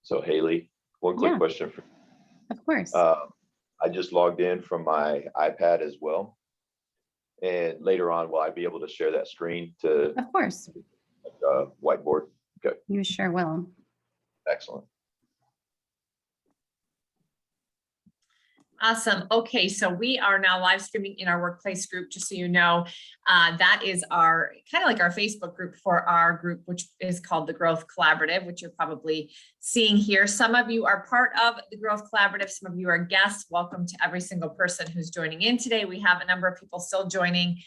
So Haley, one quick question for of course. I just logged in from my iPad as well. And later on, will I be able to share that screen to Of course. whiteboard? Okay, You sure will. excellent. Awesome. Okay, so we are now live streaming in our workplace group, just so you know. That is our kind of like our Facebook group for our group, which is called the Growth Collaborative, which you're probably seeing here. Some of you are part of the Growth Collaborative. Some of you are guests. Welcome to every single person who's joining in today. We have a number of people still joining,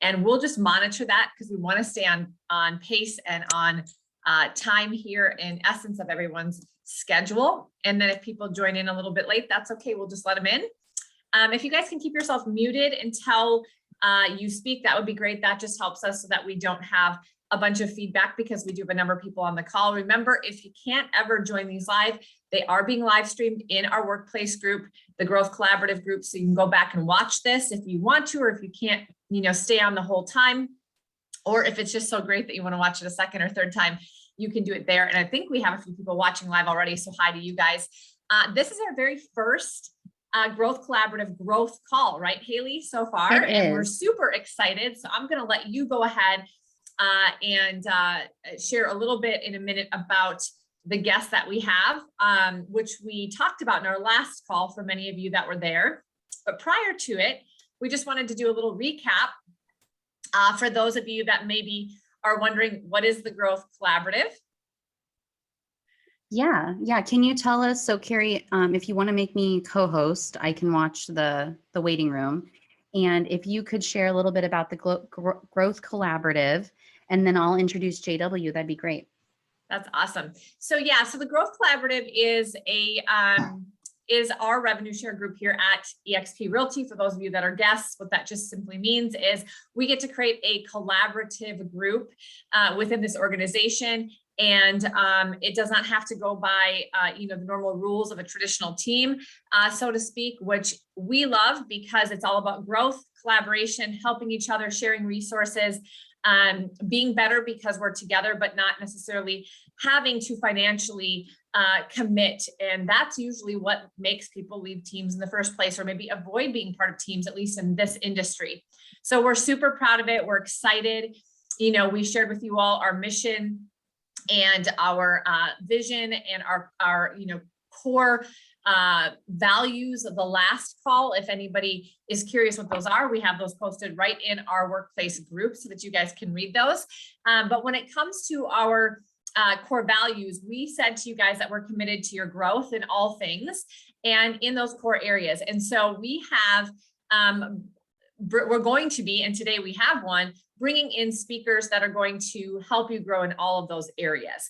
and we'll just monitor that because we want to stay on pace and on time here in essence of everyone's schedule. And then if people join in a little bit late, that's okay. We'll just let them in. If you guys can keep yourself muted until you speak, that would be great. That just helps us so that we don't have a bunch of feedback because we do have a number of people on the call. Remember, if you can't ever join these live, they are being live streamed in our workplace group, the Growth Collaborative group. So you can go back and watch this if you want to, or if you can't, stay on the whole time. Or if it's just so great that you want to watch it a second or third time, you can do it there. And I think we have a few people watching live already. So hi to you guys. This is our very first Growth Collaborative growth call, right, Haley, so far? And we're super excited. So I'm going to let you go ahead and share a little bit in a minute about the guests that we have, which we talked about in our last call for many of you that were there. But prior to it, we just wanted to do a little recap for those of you that maybe are wondering, what is the Growth Collaborative? Yeah. Can you tell us? So Carrie, if you want to make me co-host, I can watch the waiting room. And if you could share a little bit about the Growth Collaborative, and then I'll introduce JW, that'd be great. That's awesome. So yeah, so the Growth Collaborative is our revenue share group here at eXp Realty. For those of you that are guests, what that just simply means is we get to create a collaborative group within this organization. And it does not have to go by, the normal rules of a traditional team, so to speak, which we love because it's all about growth, collaboration, helping each other, sharing resources, being better because we're together, but not necessarily having to financially commit. And that's usually what makes people leave teams in the first place, or maybe avoid being part of teams, at least in this industry. So we're super proud of it. We're excited. We shared with you all our mission and our vision and our core values of the last call. If anybody is curious what those are, we have those posted right in our workplace group so that you guys can read those. But when it comes to our core values, we said to you guys that we're committed to your growth in all things and in those core areas. And so we have, we're going to be, and today we have one, bringing in speakers that are going to help you grow in all of those areas.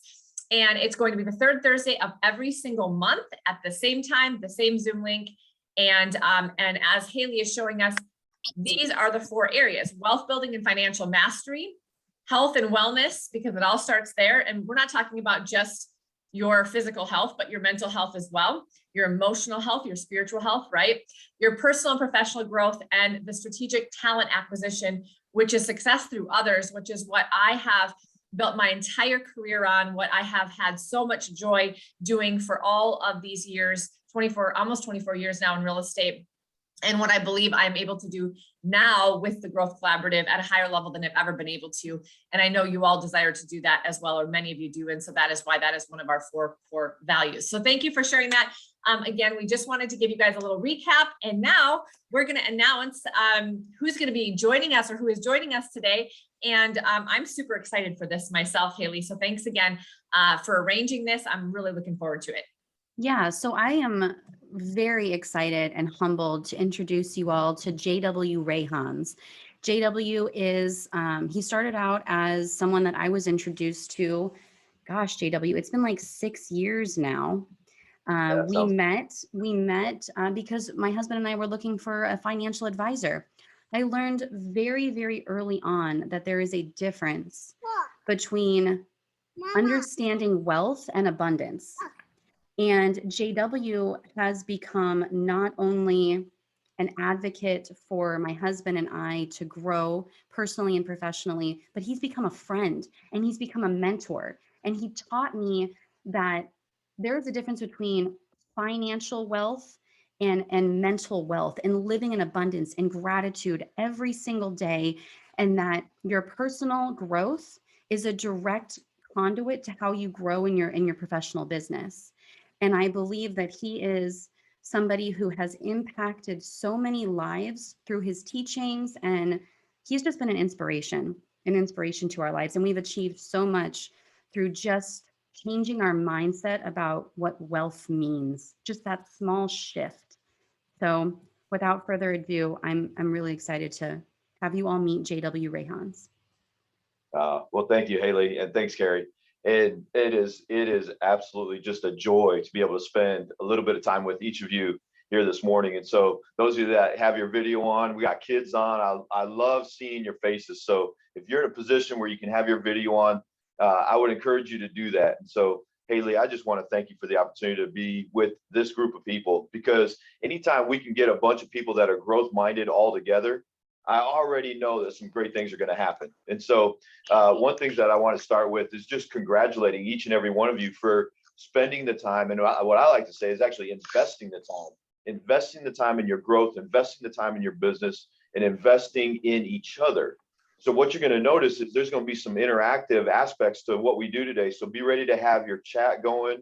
And it's going to be the third Thursday of every single month at the same time, the same Zoom link. And as Haley is showing us, these are the 4 areas: wealth building and financial mastery, health and wellness, because it all starts there. And we're not talking about just your physical health, but your mental health as well, your emotional health, your spiritual health, right? Your personal and professional growth, and the strategic talent acquisition, which is success through others, which is what I have built my entire career on, what I have had so much joy doing for all of these years, almost 24 years now in real estate. And what I believe I'm able to do now with the Growth Collaborative at a higher level than I've ever been able to. And I know you all desire to do that as well, or many of you do. And so that is why that is one of our 4 core values. So thank you for sharing that. Again, we just wanted to give you guys a little recap, and now we're going to announce who's going to be joining us or who is joining us today. And I'm super excited for this myself, Haley. So thanks again for arranging this. I'm really looking forward to it. Yeah, so I am very excited and humbled to introduce you all to JW Rayhons. JW is, he started out as someone that I was introduced to. Gosh, JW, it's been like 6 years now. We met because my husband and I were looking for a financial advisor. I learned very, very early on that there is a difference between understanding wealth and abundance. And JW has become not only an advocate for my husband and I to grow personally and professionally, but he's become a friend and he's become a mentor. And he taught me that there's a difference between financial wealth and mental wealth and living in abundance and gratitude every single day. And that your personal growth is a direct conduit to how you grow in your professional business. And I believe that he is somebody who has impacted so many lives through his teachings. And he's just been an inspiration to our lives. And we've achieved so much through just changing our mindset about what wealth means, just that small shift. So without further ado, I'm really excited to have you all meet JW Rayhons. Well, thank you, Haley, and thanks, Carrie. And it is absolutely just a joy to be able to spend a little bit of time with each of you here this morning. And so those of you that have your video on, we got kids on, I love seeing your faces. So if you're in a position where you can have your video on, I would encourage you to do that. And so, Haley, I just want to thank you for the opportunity to be with this group of people, because anytime we can get a bunch of people that are growth minded all together, I already know that some great things are going to happen. And so one thing that I want to start with is just congratulating each and every one of you for spending the time. And what I like to say is actually investing the time in your growth, investing the time in your business, and investing in each other. So what you're going to notice is there's going to be some interactive aspects to what we do today. So be ready to have your chat going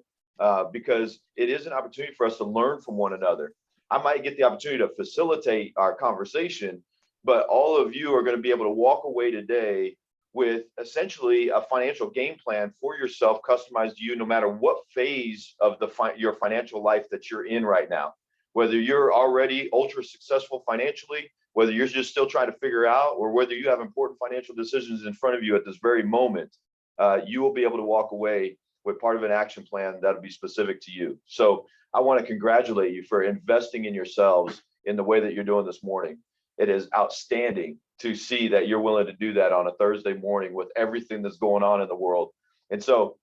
because it is an opportunity for us to learn from one another. I might get the opportunity to facilitate our conversation, but all of you are going to be able to walk away today with essentially a financial game plan for yourself, customized to you, no matter what phase of your financial life that you're in right now. Whether you're already ultra successful financially, whether you're just still trying to figure out, or whether you have important financial decisions in front of you at this very moment, you will be able to walk away with part of an action plan that'll be specific to you. So I want to congratulate you for investing in yourselves in the way that you're doing this morning. It is outstanding to see that you're willing to do that on a Thursday morning with everything that's going on in the world. And so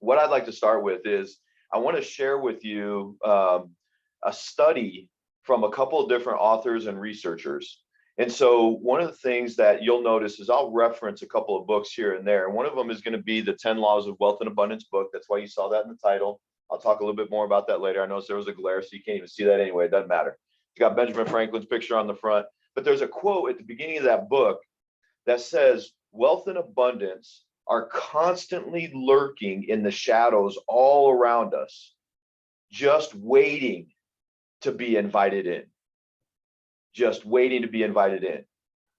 what I'd like to start with is I want to share with you a study from a couple of different authors and researchers. And so one of the things that you'll notice is I'll reference a couple of books here and there. And one of them is going to be the 10 Laws of Wealth and Abundance book. That's why you saw that in the title. I'll talk a little bit more about that later. I noticed there was a glare, so you can't even see that anyway. It doesn't matter. It's got Benjamin Franklin's picture on the front. But there's a quote at the beginning of that book that says, wealth and abundance are constantly lurking in the shadows all around us, just waiting to be invited in. Just waiting to be invited in.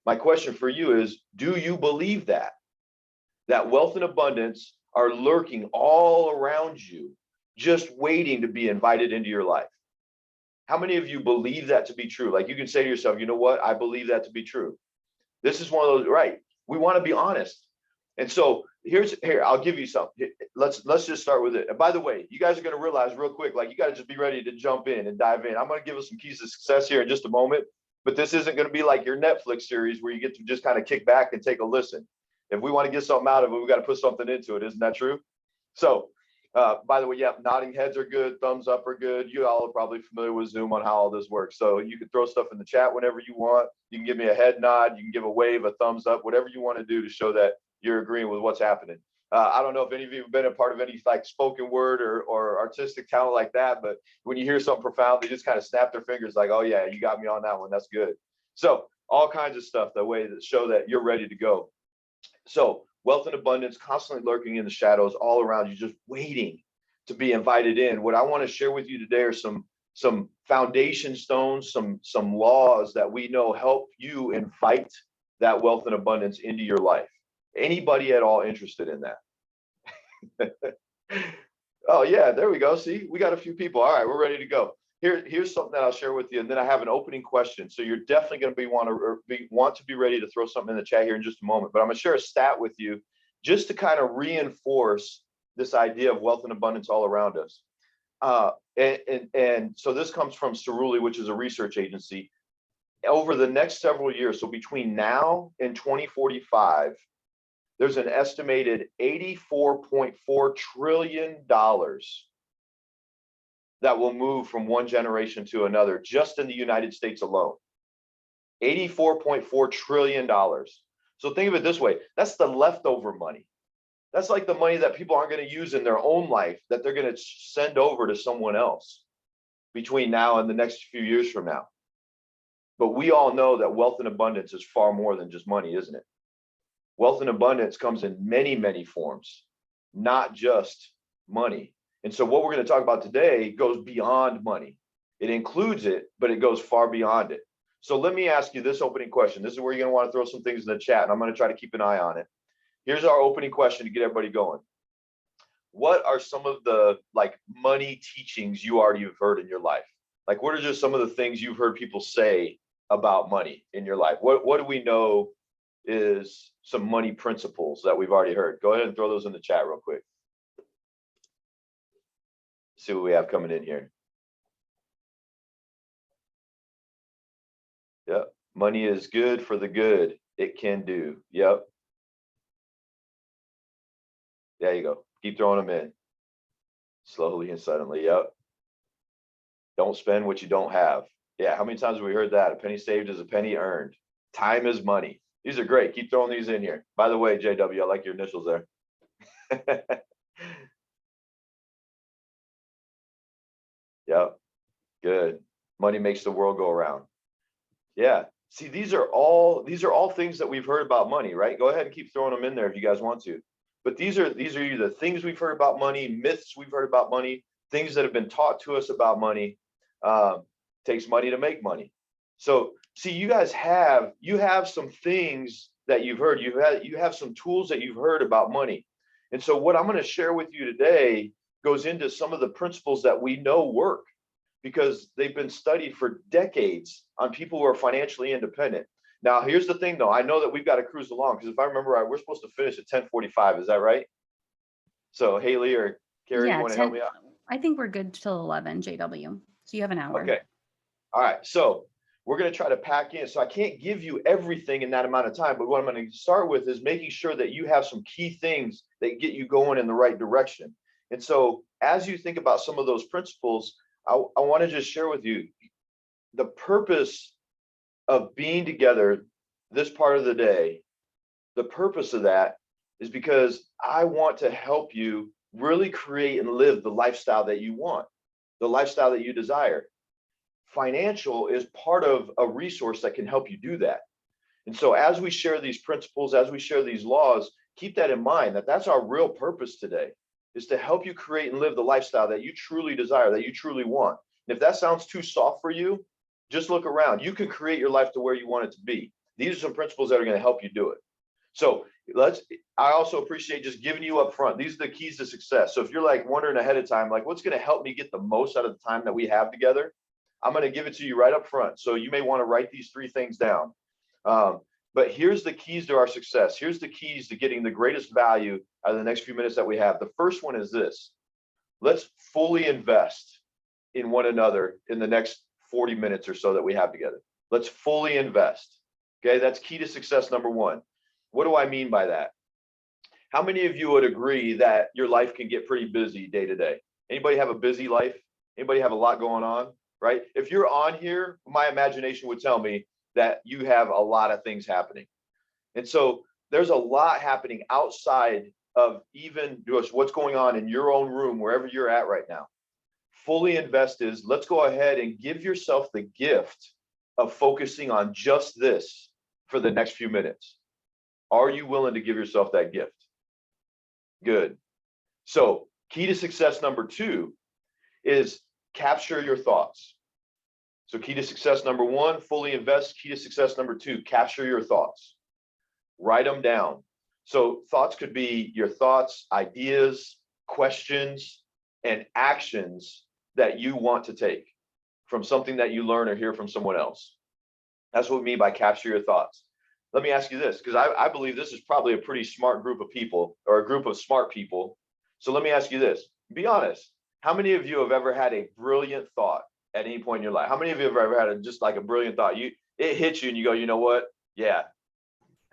My question for you is, do you believe that wealth and abundance are lurking all around you, just waiting to be invited into your life? How many of you believe that to be true? Like you can say to yourself, you know what? I believe that to be true. This is one of those, right? We want to be honest. And so here, I'll give you something. Let's just start with it. And by the way, you guys are going to realize real quick, like you got to just be ready to jump in and dive in. I'm going to give us some keys to success here in just a moment, but this isn't going to be like your Netflix series where you get to just kind of kick back and take a listen. If we want to get something out of it, we got to put something into it. Isn't that true? So by the way, yeah, nodding heads are good. Thumbs up are good. You all are probably familiar with Zoom on how all this works. So you can throw stuff in the chat whenever you want. You can give me a head nod. You can give a wave, a thumbs up, whatever you want to do to show that you're agreeing with what's happening. I don't know if any of you have been a part of any like spoken word or artistic talent like that, but when you hear something profound, they just kind of snap their fingers like, oh yeah, you got me on that one. That's good. So all kinds of stuff that way that show that you're ready to go. So wealth and abundance constantly lurking in the shadows all around you, just waiting to be invited in. What I want to share with you today are some foundation stones, some laws that we know help you invite that wealth and abundance into your life. Anybody at all interested in that? Oh yeah, there we go. See, we got a few people. All right, we're ready to go. Here's something that I'll share with you, and then I have an opening question. So you're definitely going to want to be ready to throw something in the chat here in just a moment. But I'm going to share a stat with you just to kind of reinforce this idea of wealth and abundance all around us. And so this comes from Cerulli, which is a research agency. Over the next several years, so between now and 2045, there's an estimated $84.4 trillion that will move from one generation to another just in the United States alone. $84.4 trillion. So think of it this way, that's the leftover money. That's like the money that people aren't going to use in their own life that they're going to send over to someone else between now and the next few years from now. But we all know that wealth and abundance is far more than just money, isn't it? Wealth and abundance comes in many, many forms, not just money. And so what we're going to talk about today goes beyond money. It includes it, but it goes far beyond it. So let me ask you this opening question. This is where you're going to want to throw some things in the chat, and I'm going to try to keep an eye on it. Here's our opening question to get everybody going. What are some of the money teachings you already have heard in your life? Like, what are just some of the things you've heard people say about money in your life? What do we know is some money principles that we've already heard? Go ahead and throw those in the chat real quick. See what we have coming in here. Yep. Money is good for the good it can do. Yep. There you go. Keep throwing them in. Slowly and suddenly. Yep. Don't spend what you don't have. Yeah. How many times have we heard that? A penny saved is a penny earned. Time is money. These are great. Keep throwing these in here. By the way, JW, I like your initials there. Yep. Good. Money makes the world go around. Yeah. See, these are all things that we've heard about money, right? Go ahead and keep throwing them in there if you guys want to. But these are either things we've heard about money, myths we've heard about money, things that have been taught to us about money. Takes money to make money. So see, you guys have some things that you've heard. You have some tools that you've heard about money. And so what I'm going to share with you today goes into some of the principles that we know work because they've been studied for decades on people who are financially independent. Now, here's the thing, though. I know that we've got to cruise along because if I remember right, we're supposed to finish at 10:45. Is that right? So Haley or Carrie, you want to help me out? I think we're good till 11, JW. So you have an hour. Okay. All right. So we're going to try to pack in. So I can't give you everything in that amount of time, but what I'm going to start with is making sure that you have some key things that get you going in the right direction. And so as you think about some of those principles, I want to just share with you the purpose of being together this part of the day. The purpose of that is because I want to help you really create and live the lifestyle that you want, the lifestyle that you desire. Financial is part of a resource that can help you do that. And so as we share these principles, as we share these laws, keep that in mind, that that's our real purpose today, is to help you create and live the lifestyle that you truly desire, that you truly want. And if that sounds too soft for you, just look around. You can create your life to where you want it to be. These are some principles that are going to help you do it. So I also appreciate just giving you up front. These are the keys to success. So if you're like wondering ahead of time, like what's going to help me get the most out of the time that we have together, I'm going to give it to you right up front. So you may want to write these 3 things down. But here's the keys to our success. Here's the keys to getting the greatest value out of the next few minutes that we have. The first one is this. Let's fully invest in one another in the next 40 minutes or so that we have together. Let's fully invest. Okay, that's key to success number 1. What do I mean by that? How many of you would agree that your life can get pretty busy day to day? Anybody have a busy life? Anybody have a lot going on, right? If you're on here, my imagination would tell me that you have a lot of things happening. And so there's a lot happening outside of even just what's going on in your own room, wherever you're at right now. Fully invest is, let's go ahead and give yourself the gift of focusing on just this for the next few minutes. Are you willing to give yourself that gift? Good. So Key to success number 2 is capture your thoughts. So key to success number 1, fully invest. Key to success number 2, capture your thoughts. Write them down. So thoughts could be your thoughts, ideas, questions, and actions that you want to take from something that you learn or hear from someone else. That's what we mean by capture your thoughts. Let me ask you this, because I believe this is probably a pretty smart group of people, or a group of smart people. So let me ask you this. Be honest. How many of you have ever had a brilliant thought at any point in your life? How many of you have ever had just like a brilliant thought? It hits you and you go, you know what? Yeah.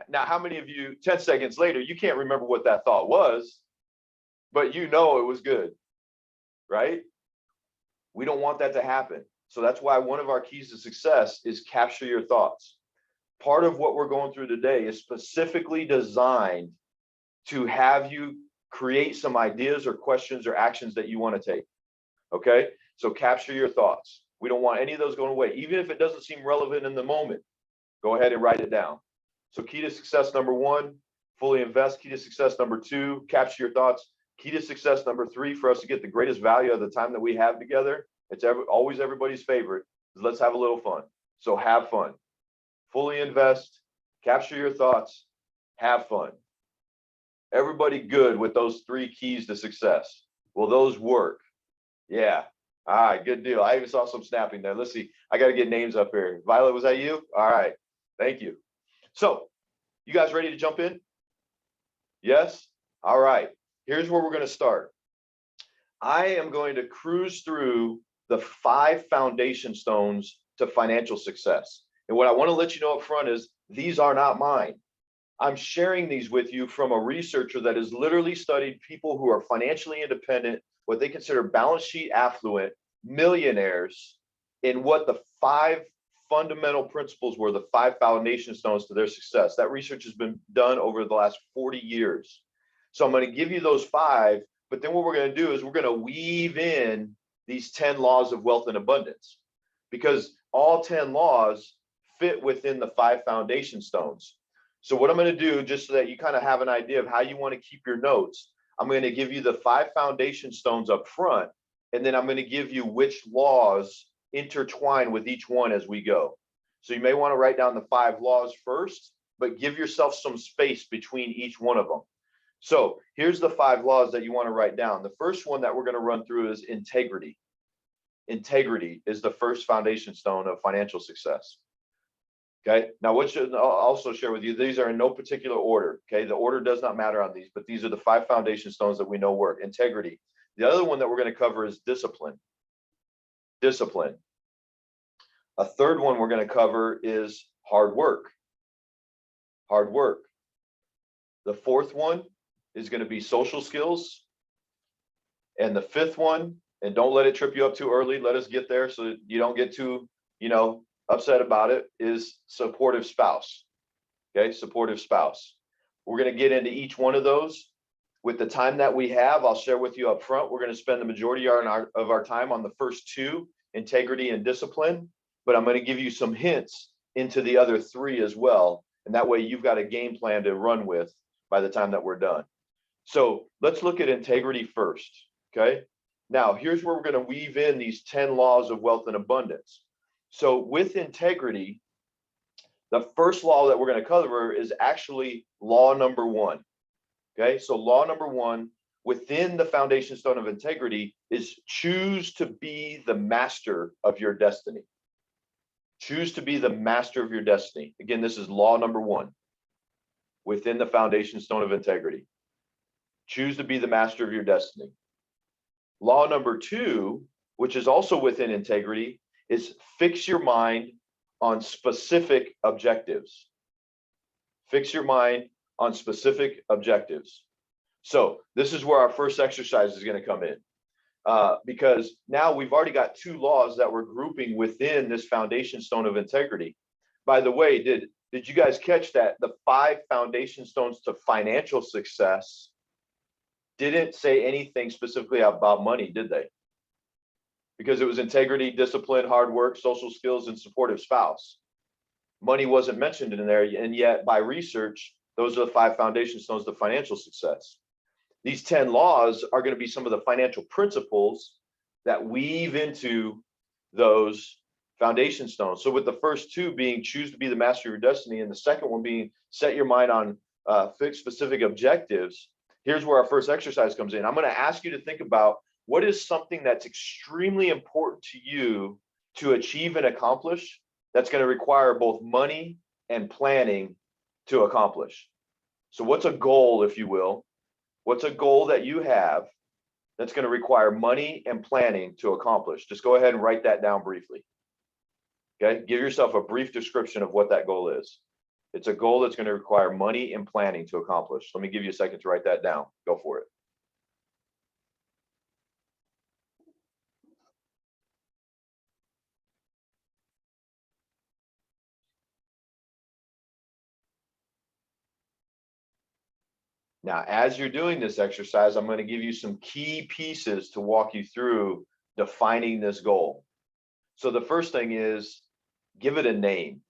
Now, how many of you, 10 seconds later, you can't remember what that thought was, but you know it was good, right? We don't want that to happen. So that's why one of our keys to success is capture your thoughts. Part of what we're going through today is specifically designed to have you create some ideas or questions or actions that you want to take. Okay, so capture your thoughts. We don't want any of those going away. Even if it doesn't seem relevant in the moment, go ahead and write it down. So key to success number 1, fully invest. Key to success number 2, capture your thoughts. Key to success number 3, for us to get the greatest value of the time that we have together, it's always everybody's favorite, is let's have a little fun. So have fun. Fully invest, capture your thoughts, have fun. Everybody good with those 3 keys to success? Will those work? Yeah. All right, good deal. I even saw some snapping there. Let's see. I got to get names up here. Violet, was that you? All right. Thank you. So, you guys ready to jump in? Yes? All right. Here's where we're going to start. I am going to cruise through the 5 foundation stones to financial success. And what I want to let you know up front is these are not mine. I'm sharing these with you from a researcher that has literally studied people who are financially independent, what they consider balance sheet affluent, millionaires, in what the 5 fundamental principles were, the 5 foundation stones to their success. That research has been done over the last 40 years. So I'm going to give you those 5, but then what we're going to do is we're going to weave in these 10 laws of wealth and abundance, because all 10 laws fit within the 5 foundation stones. So what I'm going to do, just so that you kind of have an idea of how you want to keep your notes, I'm going to give you the 5 foundation stones up front, and then I'm going to give you which laws intertwine with each one as we go. So you may want to write down the 5 laws first, but give yourself some space between each one of them. So here's the 5 laws that you want to write down. The first one that we're going to run through is integrity. Integrity is the first foundation stone of financial success. Okay, now what should I'll also share with you, these are in no particular order. Okay, the order does not matter on these, but these are the 5 foundation stones that we know work. Integrity. The other one that we're going to cover is discipline. Discipline. A third one we're going to cover is hard work. Hard work. The 4th one is going to be social skills. And the 5th one, and don't let it trip you up too early, let us get there so that you don't get too, upset about it, is supportive spouse. Okay, supportive spouse. We're going to get into each one of those. With the time that we have, I'll share with you up front, we're going to spend the majority of our time on the first 2, integrity and discipline, but I'm going to give you some hints into the other 3 as well. And that way you've got a game plan to run with by the time that we're done. So let's look at integrity first. Okay, now here's where we're going to weave in these 10 laws of wealth and abundance. So with integrity, the first law that we're going to cover is actually law number 1. Okay, so law number 1 within the foundation stone of integrity is choose to be the master of your destiny. Choose to be the master of your destiny. Again, this is law number 1 within the foundation stone of integrity. Choose to be the master of your destiny. Law number 2, which is also within integrity, is fix your mind on specific objectives. Fix your mind on specific objectives. So this is where our first exercise is going to come in, because now we've already got 2 laws that we're grouping within this foundation stone of integrity. By the way, did you guys catch that the 5 foundation stones to financial success didn't say anything specifically about money, did they? Because it was integrity, discipline, hard work, social skills, and supportive spouse. Money wasn't mentioned in there, and yet by research, those are the 5 foundation stones to financial success. these 10 laws are going to be some of the financial principles that weave into those foundation stones. So with the first two being choose to be the master of your destiny, and the second one being set your mind on fixed specific objectives, here's where our first exercise comes in. I'm going to ask you to think about what is something that's extremely important to you to achieve and accomplish that's going to require both money and planning to accomplish. So what's a goal, if you will? What's a goal that you have that's going to require money and planning to accomplish? Just go ahead and write that down briefly. Okay, give yourself a brief description of what that goal is. It's a goal that's going to require money and planning to accomplish. Let me give you a second to write that down. Go for it. Now, as you're doing this exercise, I'm going to give you some key pieces to walk you through defining this goal. So the first thing is give it a name.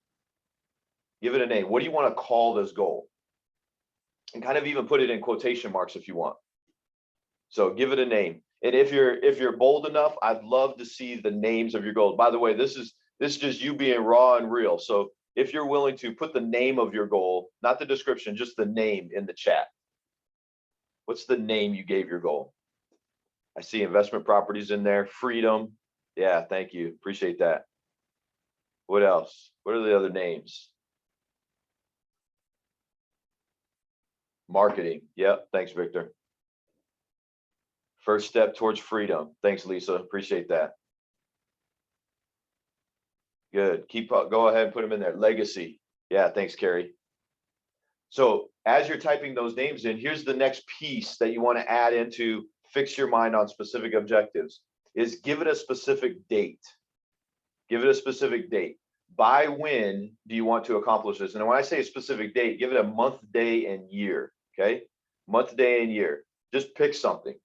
Give it a name. What do you want to call this goal? And kind of even put it in quotation marks if you want. So give it a name. And if you're bold enough, I'd love to see the names of your goals. By the way, this is just you being raw and real. So if you're willing to put the name of your goal, not the description, just the name in the chat. What's the name you gave your goal? I see investment properties in there. Freedom. Yeah, thank you. Appreciate that. What else? What are the other names? Marketing. Yep. Thanks, Victor. First step towards freedom. Thanks, Lisa. Appreciate that. Good. Keep up. Go ahead and put them in there. Legacy. Yeah, thanks, Carrie. So as you're typing those names in, here's the next piece that you want to add into fix your mind on specific objectives is give it a specific date. Give it a specific date. By when do you want to accomplish this? And when I say a specific date, give it a month, day, and year. Okay. Month, day, and year. Just pick something.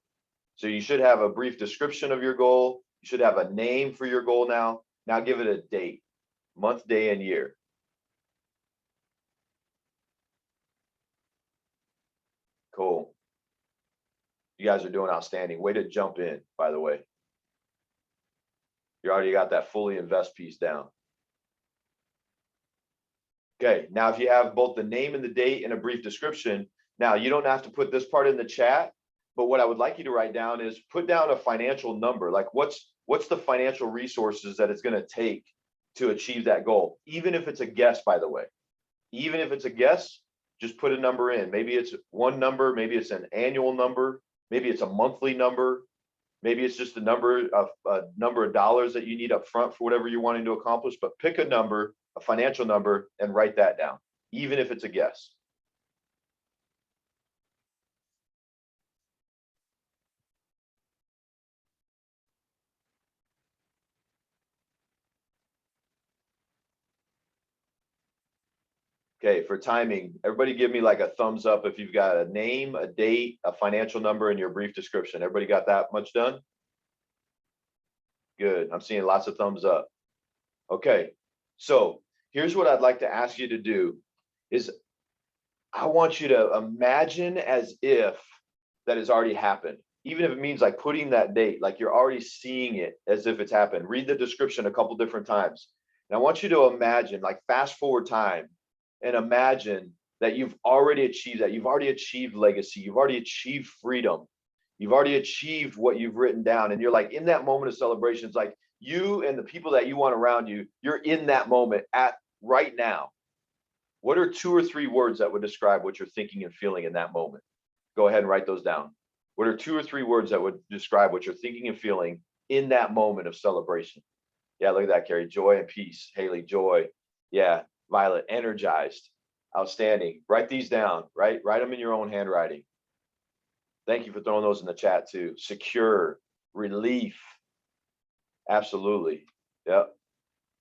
So you should have a brief description of your goal. You should have a name for your goal now. Now give it a date, month, day, and year. Cool. You guys are doing outstanding. Way to jump in, by the way. You already got that fully invest piece down. Okay, now if you have both the name and the date and a brief description, now you don't have to put this part in the chat, but what I would like you to write down is put down a financial number. Like what's the financial resources that it's going to take to achieve that goal? Even if it's a guess, by the way. Even if it's a guess, just put a number in. Maybe it's one number, maybe it's an annual number, maybe it's a monthly number, maybe it's just a number of dollars that you need up front for whatever you're wanting to accomplish, but pick a number, a financial number, and write that down, even if it's a guess. Okay, for timing, everybody give me like a thumbs up if you've got a name, a date, a financial number, and your brief description. Everybody got that much done? Good. I'm seeing lots of thumbs up. Okay, so here's what I'd like to ask you to do is I want you to imagine as if that has already happened. Even if it means like putting that date, like you're already seeing it as if it's happened. Read the description a couple different times. And I want you to imagine, like fast forward time, and imagine that you've already achieved that. You've already achieved legacy. You've already achieved freedom. You've already achieved what you've written down. And you're like in that moment of celebration, it's like you and the people that you want around you, you're in that moment at right now. What are 2 or 3 words that would describe what you're thinking and feeling in that moment? Go ahead and write those down. What are 2 or 3 words that would describe what you're thinking and feeling in that moment of celebration? Yeah, look at that, Carrie. Joy and peace. Haley, joy. Yeah. Violet, energized. Outstanding. Write these down, right? Write them in your own handwriting. Thank you for throwing those in the chat too. Secure, relief. Absolutely. Yep.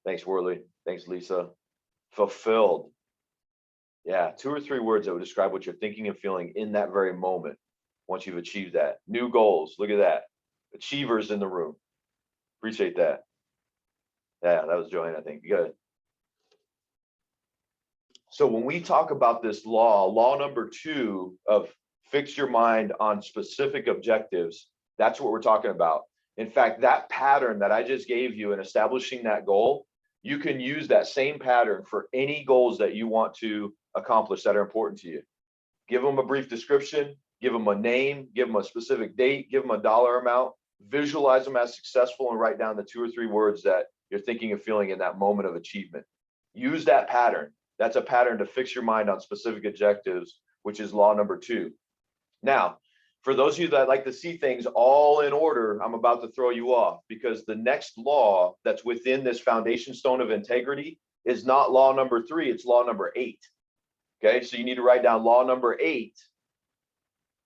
Thanks, Worley. Thanks, Lisa. Fulfilled. Yeah, 2 or 3 words that would describe what you're thinking and feeling in that very moment once you've achieved that. New goals. Look at that. Achievers in the room. Appreciate that. Yeah, that was Joanne, I think. Good. So when we talk about this law number 2 of fix your mind on specific objectives. That's what we're talking about. In fact, that pattern that I just gave you in establishing that goal, you can use that same pattern for any goals that you want to accomplish that are important to you. Give them a brief description, give them a name, give them a specific date, give them a dollar amount, visualize them as successful, and write down the 2 or 3 words that you're thinking of feeling in that moment of achievement. Use that pattern. That's a pattern to fix your mind on specific objectives, which is law number 2. Now, for those of you that like to see things all in order, I'm about to throw you off, because the next law that's within this foundation stone of integrity is not law number 3, it's law number 8. Okay, so you need to write down law number 8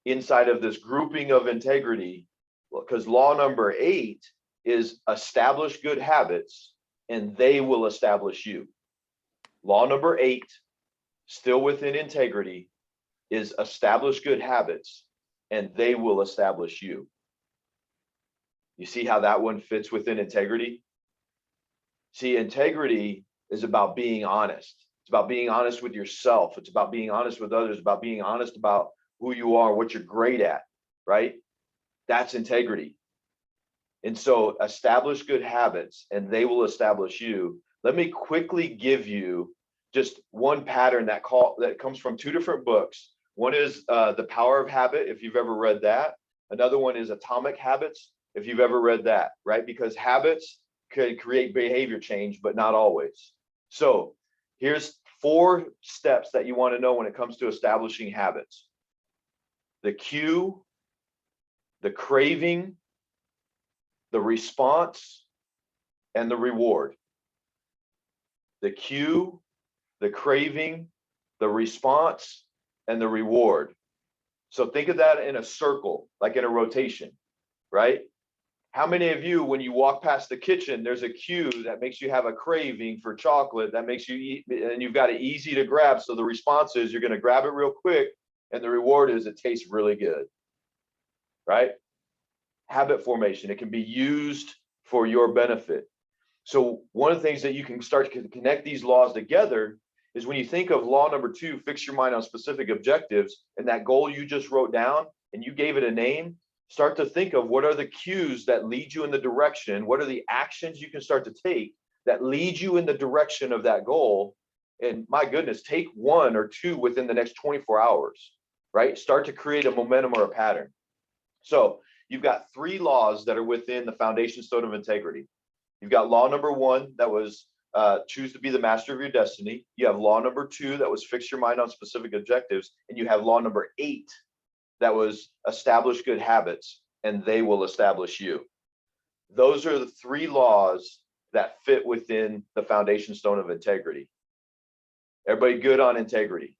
inside of this grouping of integrity, because law number 8 is establish good habits and they will establish you. Law number 8, still within integrity, is establish good habits and they will establish you. You see how that one fits within integrity? See, integrity is about being honest. It's about being honest with yourself. It's about being honest with others, about being honest about who you are, what you're great at, right? That's integrity. And so establish good habits and they will establish you. Let me quickly give you just one pattern that comes from 2 different books. One is The Power of Habit, if you've ever read that. Another one is Atomic Habits, if you've ever read that, right? Because habits could create behavior change, but not always. So here's 4 steps that you want to know when it comes to establishing habits. The cue, the craving, the response, and the reward. The cue, the craving, the response, and the reward. So think of that in a circle, like in a rotation, right? How many of you, when you walk past the kitchen, there's a cue that makes you have a craving for chocolate, that makes you eat, and you've got it easy to grab. So the response is you're going to grab it real quick, and the reward is it tastes really good, right? Habit formation, it can be used for your benefit. So one of the things that you can start to connect these laws together is when you think of law number 2, fix your mind on specific objectives, and that goal you just wrote down and you gave it a name, start to think of what are the cues that lead you in the direction, what are the actions you can start to take that lead you in the direction of that goal. And my goodness, take 1 or 2 within the next 24 hours, right? Start to create a momentum or a pattern. So you've got 3 laws that are within the foundation stone of integrity. You've got law number 1 that was choose to be the master of your destiny. You have law number 2 that was fix your mind on specific objectives. And you have law number 8 that was establish good habits and they will establish you. Those are the 3 laws that fit within the foundation stone of integrity. Everybody good on integrity?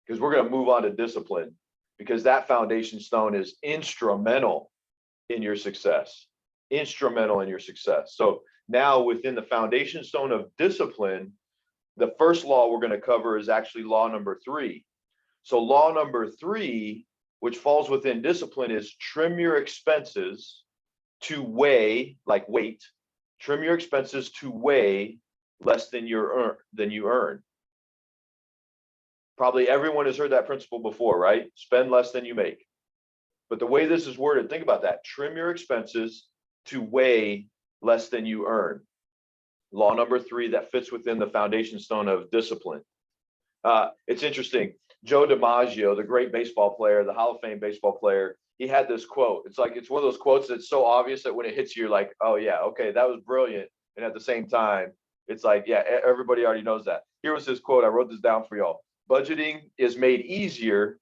Because we're going to move on to discipline, because that foundation stone is instrumental in your success. Instrumental in your success. So now within the foundation stone of discipline, the first law we're going to cover is actually law number 3. So law number 3, which falls within discipline, is trim your expenses to weigh, like weight, trim your expenses to weigh less than you earn. Probably everyone has heard that principle before, right? Spend less than you make. But the way this is worded, think about that. Trim your expenses to weigh less than you earn. Law number 3 that fits within the foundation stone of discipline. It's interesting. Joe DiMaggio, the great baseball player, the Hall of Fame baseball player, he had this quote. It's like, it's one of those quotes that's so obvious that when it hits you, you're like, oh yeah, okay, that was brilliant. And at the same time, it's like, yeah, everybody already knows that. Here was his quote. I wrote this down for y'all. Budgeting is made easier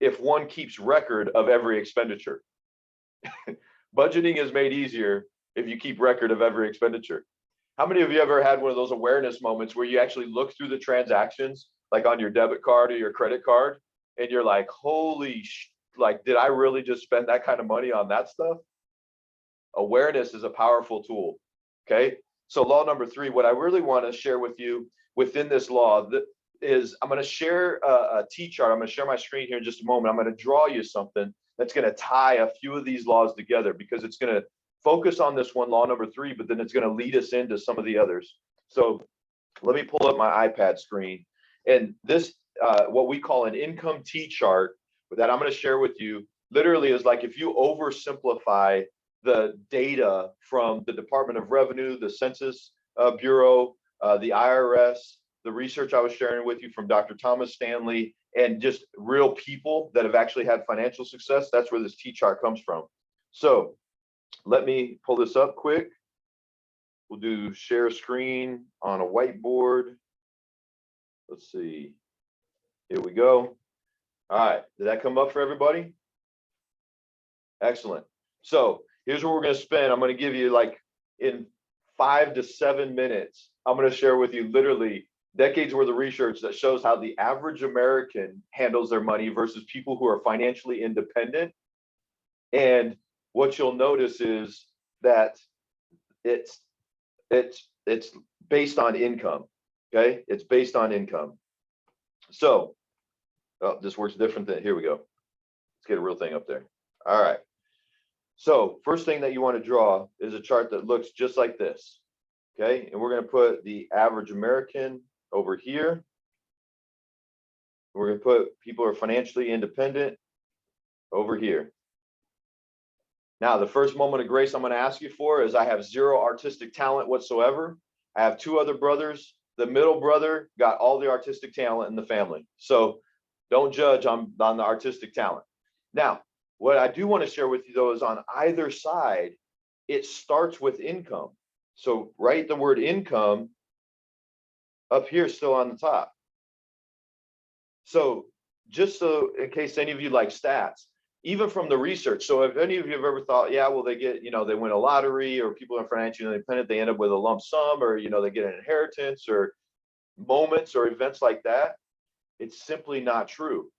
if one keeps record of every expenditure. Budgeting is made easier if you keep record of every expenditure. How many of you ever had one of those awareness moments where you actually look through the transactions, like on your debit card or your credit card, and you're like, holy like, did I really just spend that kind of money on that stuff? Awareness is a powerful tool. Okay. So law number 3, what I really want to share with you within this law is I'm going to share a T-chart. I'm going to share my screen here in just a moment. I'm going to draw you something that's going to tie a few of these laws together, because it's going to focus on this one, law number 3, but then it's going to lead us into some of the others. So let me pull up my iPad screen. And this, what we call an income T-chart, that I'm going to share with you literally is like if you oversimplify the data from the Department of Revenue, the Census Bureau, the IRS, the research I was sharing with you from Dr. Thomas Stanley, and just real people that have actually had financial success, that's where this T-chart comes from. So let me pull this up quick. We'll do share screen on a whiteboard. Let's see. Here we go. All right. Did that come up for everybody? Excellent. So here's what we're going to spend. I'm going to give you like in 5 to 7 minutes. I'm going to share with you literally decades worth of research that shows how the average American handles their money versus people who are financially independent. And what you'll notice is that it's based on income. Okay, it's based on income. So this works different than, here we go. Let's get a real thing up there. All right. So first thing that you want to draw is a chart that looks just like this. Okay, and we're going to put the average American over here. We're going to put people who are financially independent over here. Now, the first moment of grace I'm going to ask you for is I have zero artistic talent whatsoever. I have 2 other brothers. The middle brother got all the artistic talent in the family. So don't judge on the artistic talent. Now, what I do want to share with you, though, is on either side, it starts with income. So write the word income up here still on the top. So just so in case any of you like stats, even from the research. So if any of you have ever thought, yeah, well, they get, they win a lottery, or people are financially independent, they end up with a lump sum, or, they get an inheritance, or moments or events like that. It's simply not true.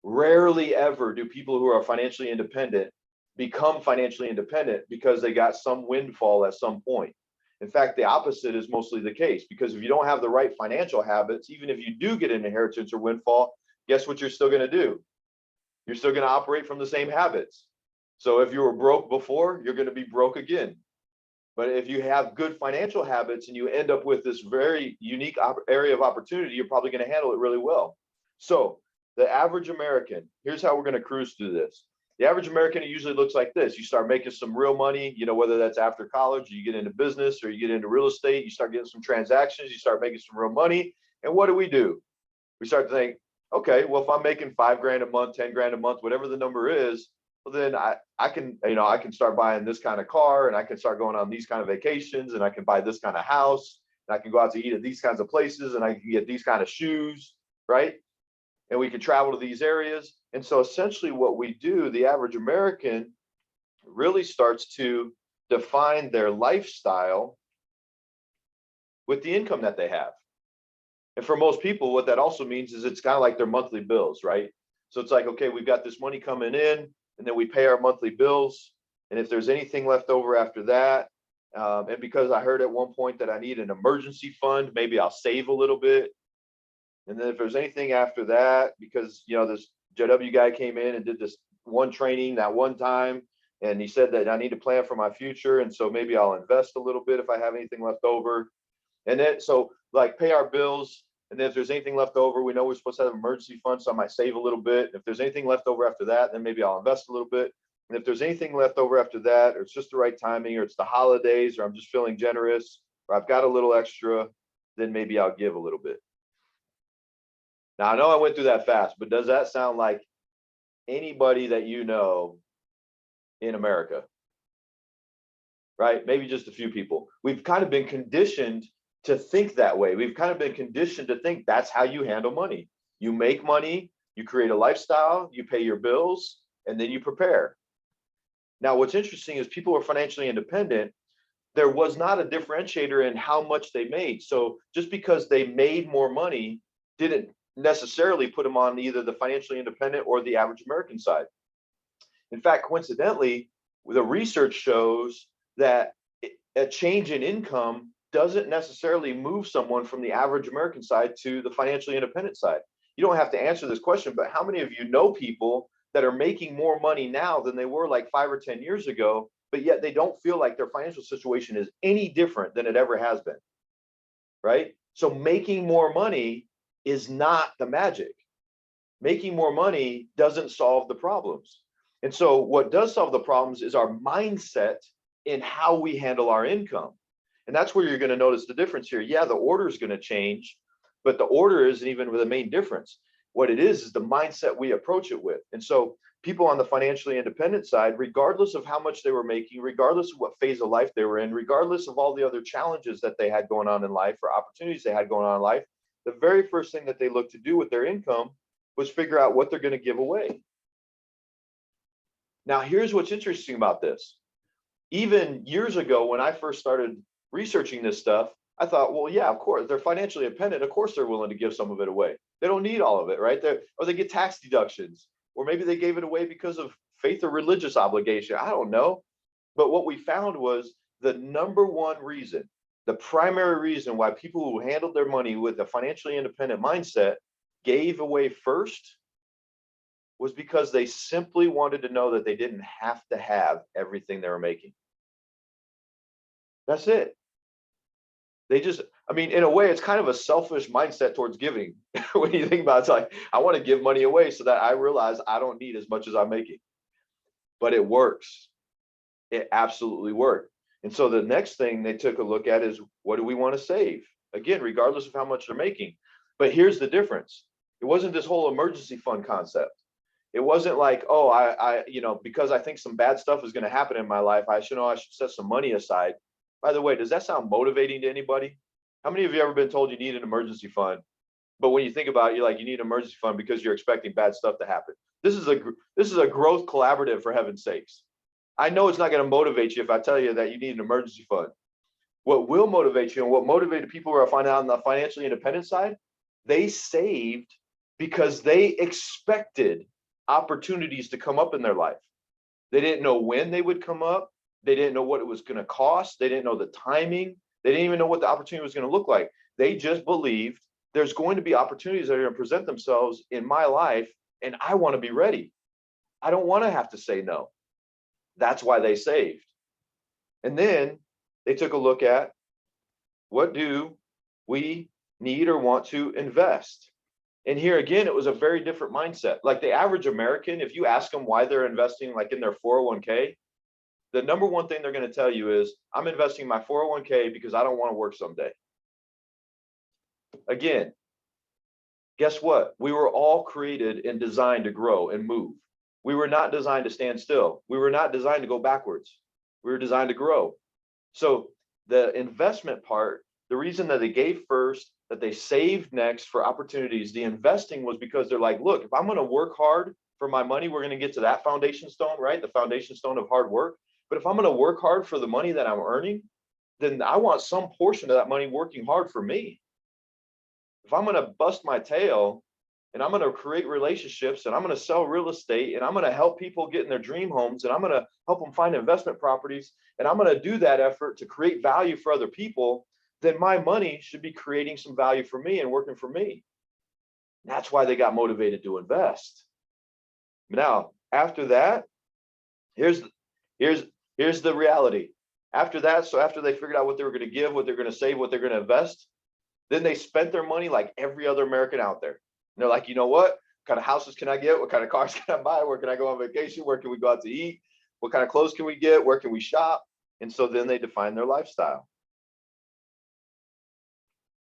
Rarely ever do people who are financially independent become financially independent because they got some windfall at some point. In fact, the opposite is mostly the case, because if you don't have the right financial habits, even if you do get an inheritance or windfall, guess what you're still going to do? You're still going to operate from the same habits. So if you were broke before, you're going to be broke again. But if you have good financial habits and you end up with this very unique area of opportunity, you're probably going to handle it really well. So the average American, here's how we're going to cruise through this. The average American, it usually looks like this. You start making some real money, whether that's after college, or you get into business, or you get into real estate, you start getting some transactions, you start making some real money. And what do? We start to think, okay, well, if I'm making $5 grand a month, 10 grand a month, whatever the number is, well, then I can start buying this kind of car, and I can start going on these kind of vacations, and I can buy this kind of house, and I can go out to eat at these kinds of places, and I can get these kind of shoes, right? And we can travel to these areas. And so essentially what we do, the average American really starts to define their lifestyle with the income that they have. And for most people, what that also means is it's kind of like their monthly bills, right? So it's like, okay, we've got this money coming in, and then we pay our monthly bills. And if there's anything left over after that, and because I heard at one point that I need an emergency fund, maybe I'll save a little bit. And then if there's anything after that, because, this JW guy came in and did this one training that one time, and he said that I need to plan for my future. And so maybe I'll invest a little bit if I have anything left over. And then, so like pay our bills. And then if there's anything left over, we know we're supposed to have an emergency fund, so I might save a little bit. If there's anything left over after that, then maybe I'll invest a little bit. And if there's anything left over after that, or it's just the right timing, or it's the holidays, or I'm just feeling generous, or I've got a little extra, then maybe I'll give a little bit. Now, I know I went through that fast, but does that sound like anybody that you know in America? Right? Maybe just a few people. We've kind of been conditioned to think that way. We've kind of been conditioned to think that's how you handle money. You make money, you create a lifestyle, you pay your bills, and then you prepare. Now, what's interesting is people who are financially independent, there was not a differentiator in how much they made. So just because they made more money didn't necessarily put them on either the financially independent or the average American side. In fact, coincidentally, the research shows that a change in income doesn't necessarily move someone from the average American side to the financially independent side. You don't have to answer this question, but how many of you know people that are making more money now than they were like 5 or 10 years ago, but yet they don't feel like their financial situation is any different than it ever has been, right? So making more money is not the magic. making more money doesn't solve the problems. And so what does solve the problems is our mindset in how we handle our income. And that's where you're going to notice the difference here. Yeah, the order is going to change, but the order isn't even the main difference. What it is the mindset we approach it with. And so people on the financially independent side, regardless of how much they were making, regardless of what phase of life they were in, regardless of all the other challenges that they had going on in life or opportunities they had going on in life, the very first thing that they looked to do with their income was figure out what they're going to give away. Now, here's what's interesting about this. Even years ago, when I first started researching this stuff, I thought, well, yeah, of course, they're financially independent. Of course, they're willing to give some of it away. They don't need all of it, right? Or they get tax deductions, or maybe they gave it away because of faith or religious obligation. I don't know. But what we found was the number one reason, the primary reason why people who handled their money with a financially independent mindset gave away first was because they simply wanted to know that they didn't have to have everything they were making. That's it. They just, I mean, in a way, it's kind of a selfish mindset towards giving. When you think about it, it's like, I want to give money away so that I realize I don't need as much as I'm making. But it works. It absolutely worked. And so the next thing they took a look at is, what do we want to save? Again, regardless of how much they're making. But here's the difference. It wasn't this whole emergency fund concept. It wasn't like, oh, I because I think some bad stuff is going to happen in my life, I should set some money aside. By the way, does that sound motivating to anybody? How many of you ever been told you need an emergency fund? But when you think about it, you're like, you need an emergency fund because you're expecting bad stuff to happen. This is a growth collaborative, for heaven's sakes. I know it's not going to motivate you if I tell you that you need an emergency fund. What will motivate you, and what motivated people who are finding out on the financially independent side, they saved because they expected opportunities to come up in their life. They didn't know when they would come up. They didn't know what it was going to cost. They didn't know the timing. They didn't even know what the opportunity was going to look like. They just believed there's going to be opportunities that are going to present themselves in my life, and I want to be ready. I don't want to have to say no. That's why they saved. And then they took a look at, what do we need or want to invest? And here again, it was a very different mindset. Like the average American, if you ask them why they're investing like in their 401k, the number one thing they're going to tell you is, I'm investing my 401k because I don't want to work someday. Again, guess what? We were all created and designed to grow and move. We were not designed to stand still. We were not designed to go backwards. We were designed to grow. So the investment part, the reason that they gave first, that they saved next for opportunities, the investing was because they're like, look, if I'm going to work hard for my money, we're going to get to that foundation stone, right? The foundation stone of hard work. But if I'm going to work hard for the money that I'm earning, then I want some portion of that money working hard for me. If I'm going to bust my tail and I'm going to create relationships and I'm going to sell real estate and I'm going to help people get in their dream homes and I'm going to help them find investment properties and I'm going to do that effort to create value for other people, then my money should be creating some value for me and working for me. That's why they got motivated to invest. Now, after that, here's the reality. After that, so after they figured out what they were going to give, what they're going to save, what they're going to invest, then they spent their money like every other American out there. And they're like, you know what kind of houses can I get? What kind of cars can I buy? Where can I go on vacation? Where can we go out to eat? What kind of clothes can we get? Where can we shop? And so then they define their lifestyle.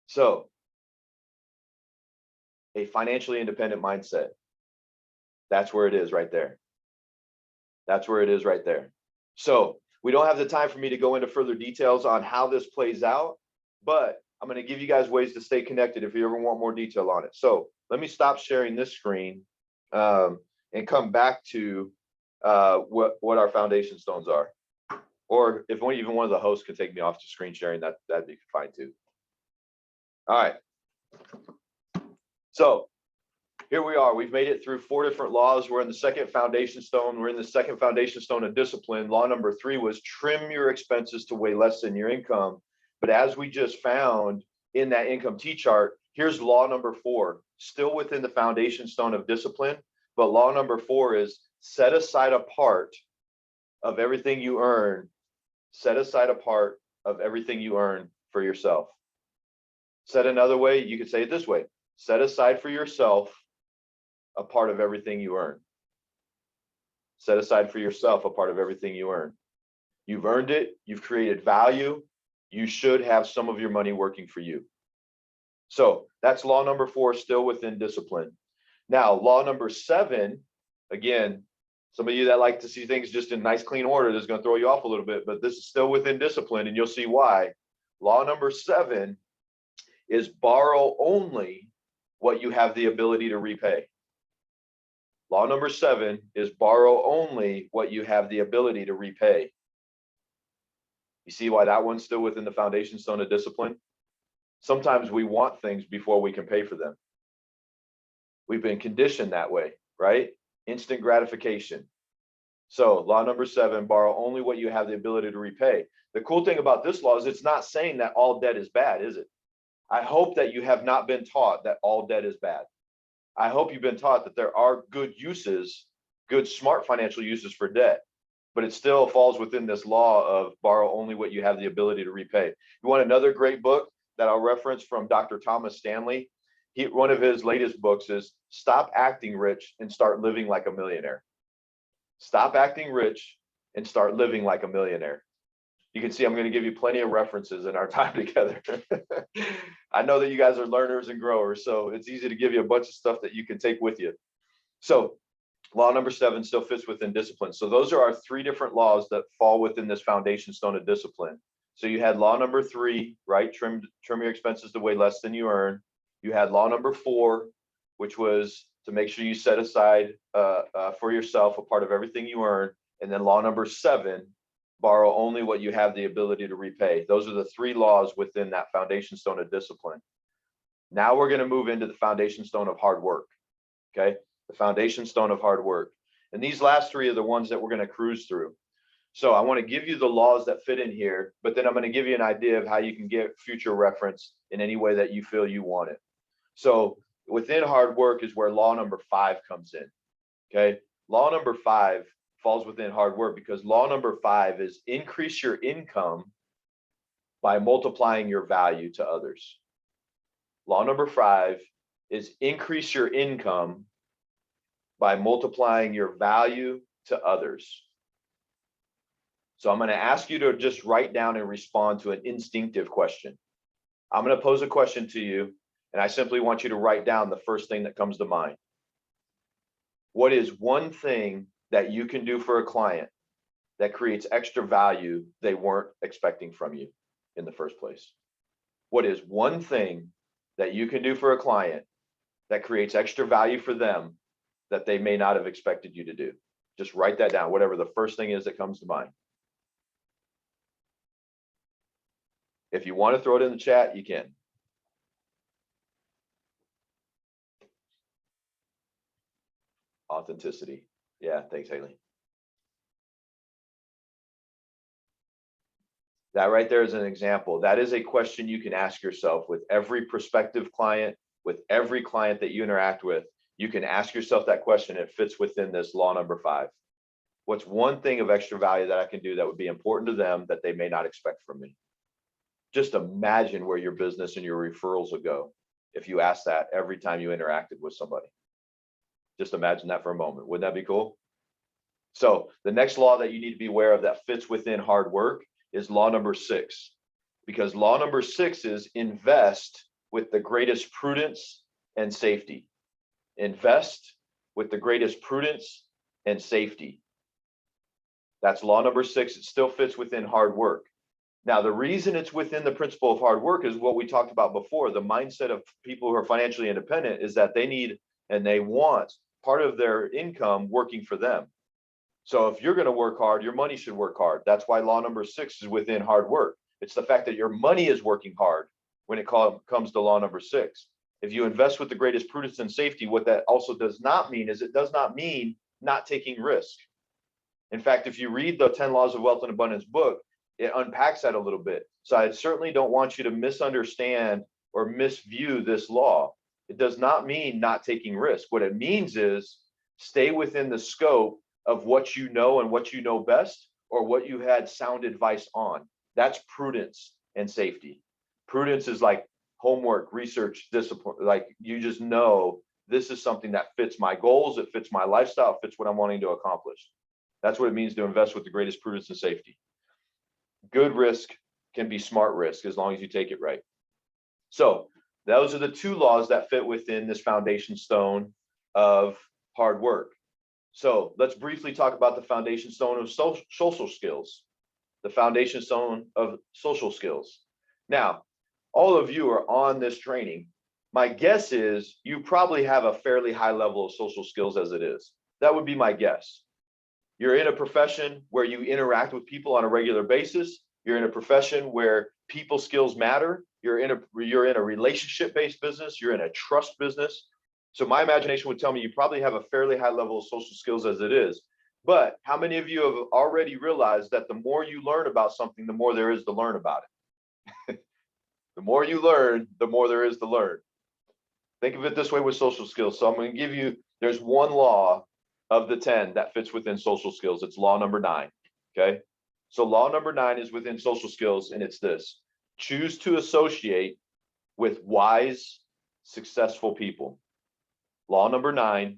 So a financially independent mindset. That's where it is right there. That's where it is right there. So we don't have the time for me to go into further details on how this plays out, but I'm going to give you guys ways to stay connected if you ever want more detail on it. So let me stop sharing this screen and come back to what our foundation stones are. Or if even one of the hosts could take me off to screen sharing, that'd be fine too. All right. So here we are. We've made it through 4 different laws. We're in the second foundation stone. We're in the second foundation stone of discipline. Law number 3 was trim your expenses to way less than your income. But as we just found in that income T-chart, here's law number 4, still within the foundation stone of discipline. But law number 4 is set aside a part of everything you earn. Set aside a part of everything you earn for yourself. Said another way, you could say it this way: set aside for yourself a part of everything you earn. Set aside for yourself a part of everything you earn. You've earned it. You've created value. You should have some of your money working for you. So that's law number 4, still within discipline. Now, law number 7, again, some of you that like to see things just in nice, clean order, this is going to throw you off a little bit, but this is still within discipline, and you'll see why. Law number 7 is borrow only what you have the ability to repay. Law number 7 is borrow only what you have the ability to repay. You see why that one's still within the foundation stone of discipline? Sometimes we want things before we can pay for them. We've been conditioned that way, right? Instant gratification. So law number 7, borrow only what you have the ability to repay. The cool thing about this law is it's not saying that all debt is bad, is it? I hope that you have not been taught that all debt is bad. I hope you've been taught that there are good uses, good smart financial uses for debt, but it still falls within this law of borrow only what you have the ability to repay. You want another great book that I'll reference from Dr. Thomas Stanley? One of his latest books is Stop Acting Rich and Start Living Like a Millionaire. Stop acting rich and start living like a millionaire. You can see I'm going to give you plenty of references in our time together. I know that you guys are learners and growers, so it's easy to give you a bunch of stuff that you can take with you. So law number 7 still fits within discipline. So those are our 3 different laws that fall within this foundation stone of discipline. So you had law number 3, right? Trim your expenses to way less than you earn. You had law number 4, which was to make sure you set aside for yourself a part of everything you earn. And then law number 7, borrow only what you have the ability to repay. Those are the 3 laws within that foundation stone of discipline. Now we're going to move into the foundation stone of hard work. Okay, the foundation stone of hard work. And these last 3 are the ones that we're going to cruise through. So I want to give you the laws that fit in here, but then I'm going to give you an idea of how you can get future reference in any way that you feel you want it. So within hard work is where law number 5 comes in. Okay, law number 5 falls within hard work because law number 5 is increase your income by multiplying your value to others. Law number 5 is increase your income by multiplying your value to others. So I'm going to ask you to just write down and respond to an instinctive question. I'm going to pose a question to you, and I simply want you to write down the first thing that comes to mind. What is one thing that you can do for a client that creates extra value they weren't expecting from you in the first place? What is one thing that you can do for a client that creates extra value for them that they may not have expected you to do? Just write that down, whatever the first thing is that comes to mind. If you want to throw it in the chat, you can. Authenticity. Yeah, thanks, Haley. That right there is an example. That is a question you can ask yourself with every prospective client, with every client that you interact with. You can ask yourself that question. It fits within this law number 5. What's one thing of extra value that I can do that would be important to them that they may not expect from me? Just imagine where your business and your referrals would go if you asked that every time you interacted with somebody. Just imagine that for a moment. Wouldn't that be cool? So the next law that you need to be aware of that fits within hard work is law number 6, because law number 6 is invest with the greatest prudence and safety. Invest with the greatest prudence and safety. That's law number 6. It still fits within hard work. Now, the reason it's within the principle of hard work is what we talked about before. The mindset of people who are financially independent is that they need and they want part of their income working for them. So if you're going to work hard, your money should work hard. That's why law number 6 is within hard work. It's the fact that your money is working hard when it comes to law number 6. If you invest with the greatest prudence and safety, what that also does not mean is it does not mean not taking risk. In fact, if you read the 10 Laws of Wealth and Abundance book, it unpacks that a little bit. So I certainly don't want you to misunderstand or misview this law. It does not mean not taking risk. What it means is stay within the scope of what you know and what you know best, or what you had sound advice on. That's prudence and safety. Prudence is like homework, research, discipline. Like you just know this is something that fits my goals, it fits my lifestyle, it fits what I'm wanting to accomplish. That's what it means to invest with the greatest prudence and safety. Good risk can be smart risk as long as you take it right. So those are the two laws that fit within this foundation stone of hard work. So let's briefly talk about the foundation stone of social skills. The foundation stone of social skills. Now, all of you are on this training. My guess is you probably have a fairly high level of social skills as it is. That would be my guess. You're in a profession where you interact with people on a regular basis. You're in a profession where people skills matter. You're in a relationship-based business. You're in a trust business. So my imagination would tell me you probably have a fairly high level of social skills as it is. But how many of you have already realized that the more you learn about something, the more there is to learn about it? The more you learn, the more there is to learn. Think of it this way with social skills. So I'm going to give you, there's one law of the 10 that fits within social skills. It's law number 9. Okay. So law number 9 is within social skills, and it's this: choose to associate with wise, successful people. Law number 9,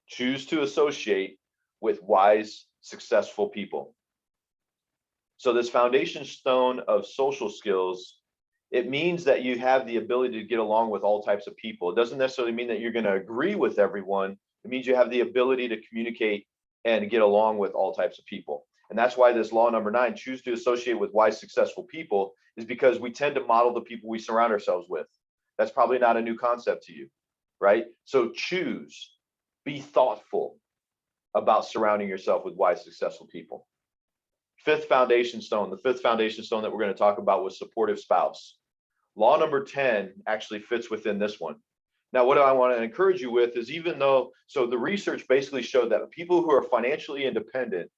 choose to associate with wise, successful people. So this foundation stone of social skills, it means that you have the ability to get along with all types of people. It doesn't necessarily mean that you're going to agree with everyone. It means you have the ability to communicate and get along with all types of people. And that's why this law number 9, choose to associate with wise, successful people, is because we tend to model the people we surround ourselves with. That's probably not a new concept to you, right? So choose, be thoughtful about surrounding yourself with wise, successful people. Fifth foundation stone, the fifth foundation stone that we're going to talk about was supportive spouse. Law number 10 actually fits within this one. Now, what I want to encourage you with is, even though, so the research basically showed that people who are financially independent,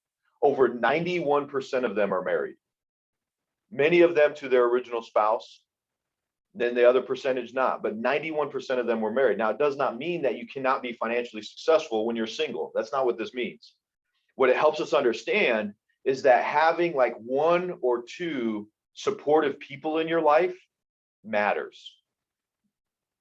over 91% of them are married. Many of them to their original spouse, then the other percentage not, but 91% of them were married. Now, it does not mean that you cannot be financially successful when you're single. That's not what this means. What it helps us understand is that having like 1 or 2 supportive people in your life matters.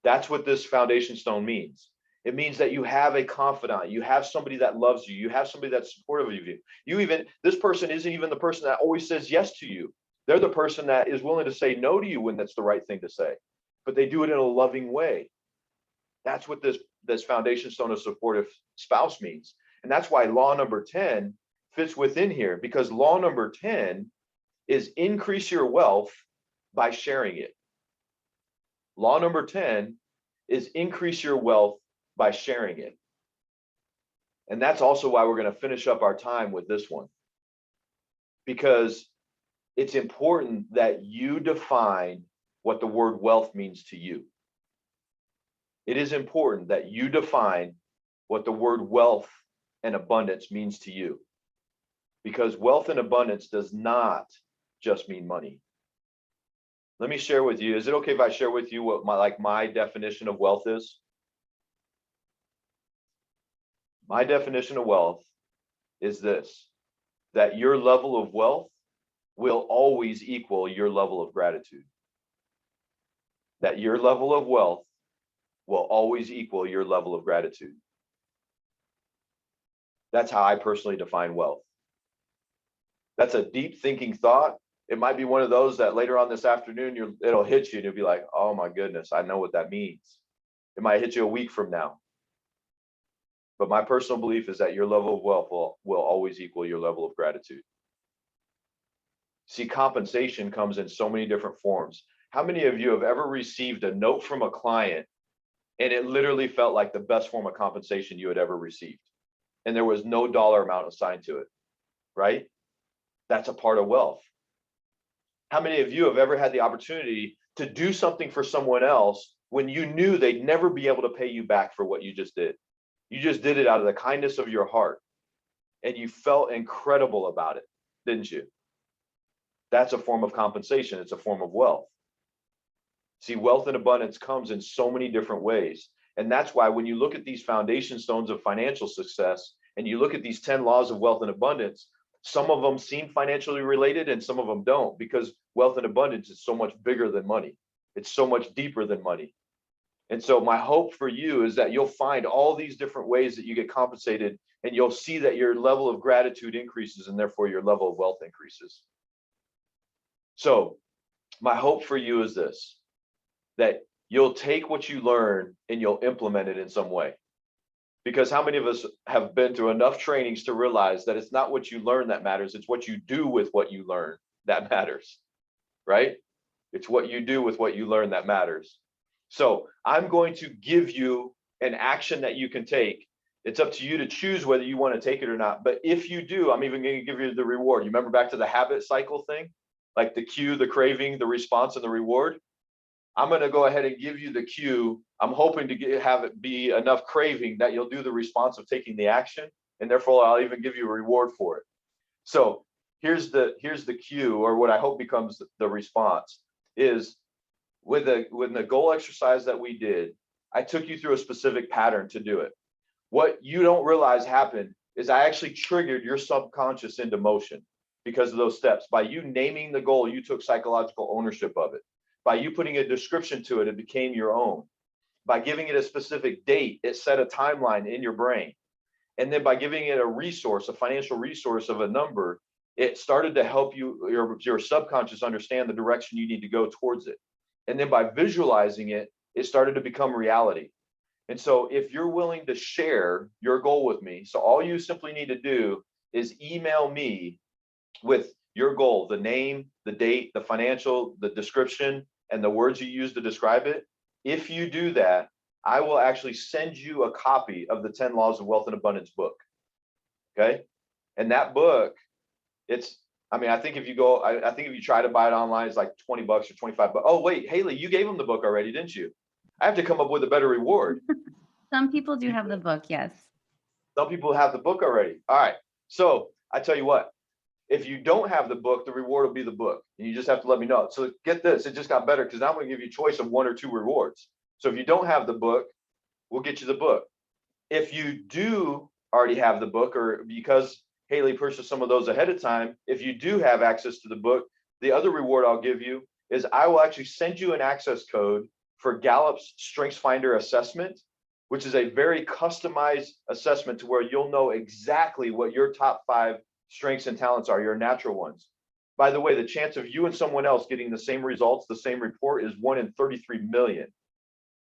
That's what this foundation stone means. It means that you have a confidant, you have somebody that loves you, you have somebody that's supportive of you. This person isn't even the person that always says yes to you. They're the person that is willing to say no to you when that's the right thing to say, but they do it in a loving way. That's what this foundation stone of supportive spouse means. And that's why law number 10 fits within here, because law number 10 is increase your wealth by sharing it. Law number 10 is increase your wealth by sharing it. And that's also why we're going to finish up our time with this one, because it's important that you define what the word wealth means to you. It is important that you define what the word wealth and abundance means to you, because wealth and abundance does not just mean money. Let me share with you. Is it okay if I share with you what my definition of wealth is? My definition of wealth is this: that your level of wealth will always equal your level of gratitude. That your level of wealth will always equal your level of gratitude. That's how I personally define wealth. That's a deep thinking thought. It might be one of those that later on this afternoon, it'll hit you and you'll be like, oh my goodness, I know what that means. It might hit you a week from now. But my personal belief is that your level of wealth will always equal your level of gratitude. See, compensation comes in so many different forms. How many of you have ever received a note from a client and it literally felt like the best form of compensation you had ever received, and there was no dollar amount assigned to it, right? That's a part of wealth. How many of you have ever had the opportunity to do something for someone else when you knew they'd never be able to pay you back for what you just did? You just did it out of the kindness of your heart, and you felt incredible about it, didn't you? That's a form of compensation. It's a form of wealth. See, wealth and abundance comes in so many different ways. And that's why when you look at these foundation stones of financial success, and you look at these 10 laws of wealth and abundance, some of them seem financially related and some of them don't, because wealth and abundance is so much bigger than money. It's so much deeper than money. And so my hope for you is that you'll find all these different ways that you get compensated, and you'll see that your level of gratitude increases and therefore your level of wealth increases. So my hope for you is this, that you'll take what you learn and you'll implement it in some way. Because how many of us have been through enough trainings to realize that it's not what you learn that matters, it's what you do with what you learn that matters, right? It's what you do with what you learn that matters. So I'm going to give you an action that you can take. It's up to you to choose whether you want to take it or not. But if you do, I'm even going to give you the reward. You remember back to the habit cycle thing, like the cue, the craving, the response, and the reward. I'm going to go ahead and give you the cue. I'm hoping to have it be enough craving that you'll do the response of taking the action, and therefore I'll even give you a reward for it. So here's the cue, or what I hope becomes the response, is with the goal exercise that we did, I took you through a specific pattern to do it. What you don't realize happened is I actually triggered your subconscious into motion because of those steps. By you naming the goal, you took psychological ownership of it. By you putting a description to it, it became your own. By giving it a specific date, it set a timeline in your brain. And then by giving it a resource, a financial resource of a number, it started to help you, your subconscious, understand the direction you need to go towards it. And then by visualizing it, it started to become reality. And so if you're willing to share your goal with me, so all you simply need to do is email me with your goal, the name, the date, the financial, the description, and the words you use to describe it. If you do that, I will actually send you a copy of the 10 Laws of Wealth and Abundance book. Okay. And that book, I think if you go, I think if you try to buy it online, it's like 20 bucks or 25 bucks. Oh, wait, Haley, you gave them the book already, didn't you? I have to come up with a better reward. Some people do have the book, yes. Some people have the book already. All right. So I tell you what, if you don't have the book, the reward will be the book. And you just have to let me know. So get this, it just got better because now I'm going to give you a choice of 1 or 2 rewards. So if you don't have the book, we'll get you the book. If you do already have the book, or because Haley purchased some of those ahead of time, if you do have access to the book, the other reward I'll give you is I will actually send you an access code for Gallup's StrengthsFinder assessment, which is a very customized assessment to where you'll know exactly what your top 5 strengths and talents are, your natural ones. By the way, the chance of you and someone else getting the same results, the same report, is 1 in 33 million.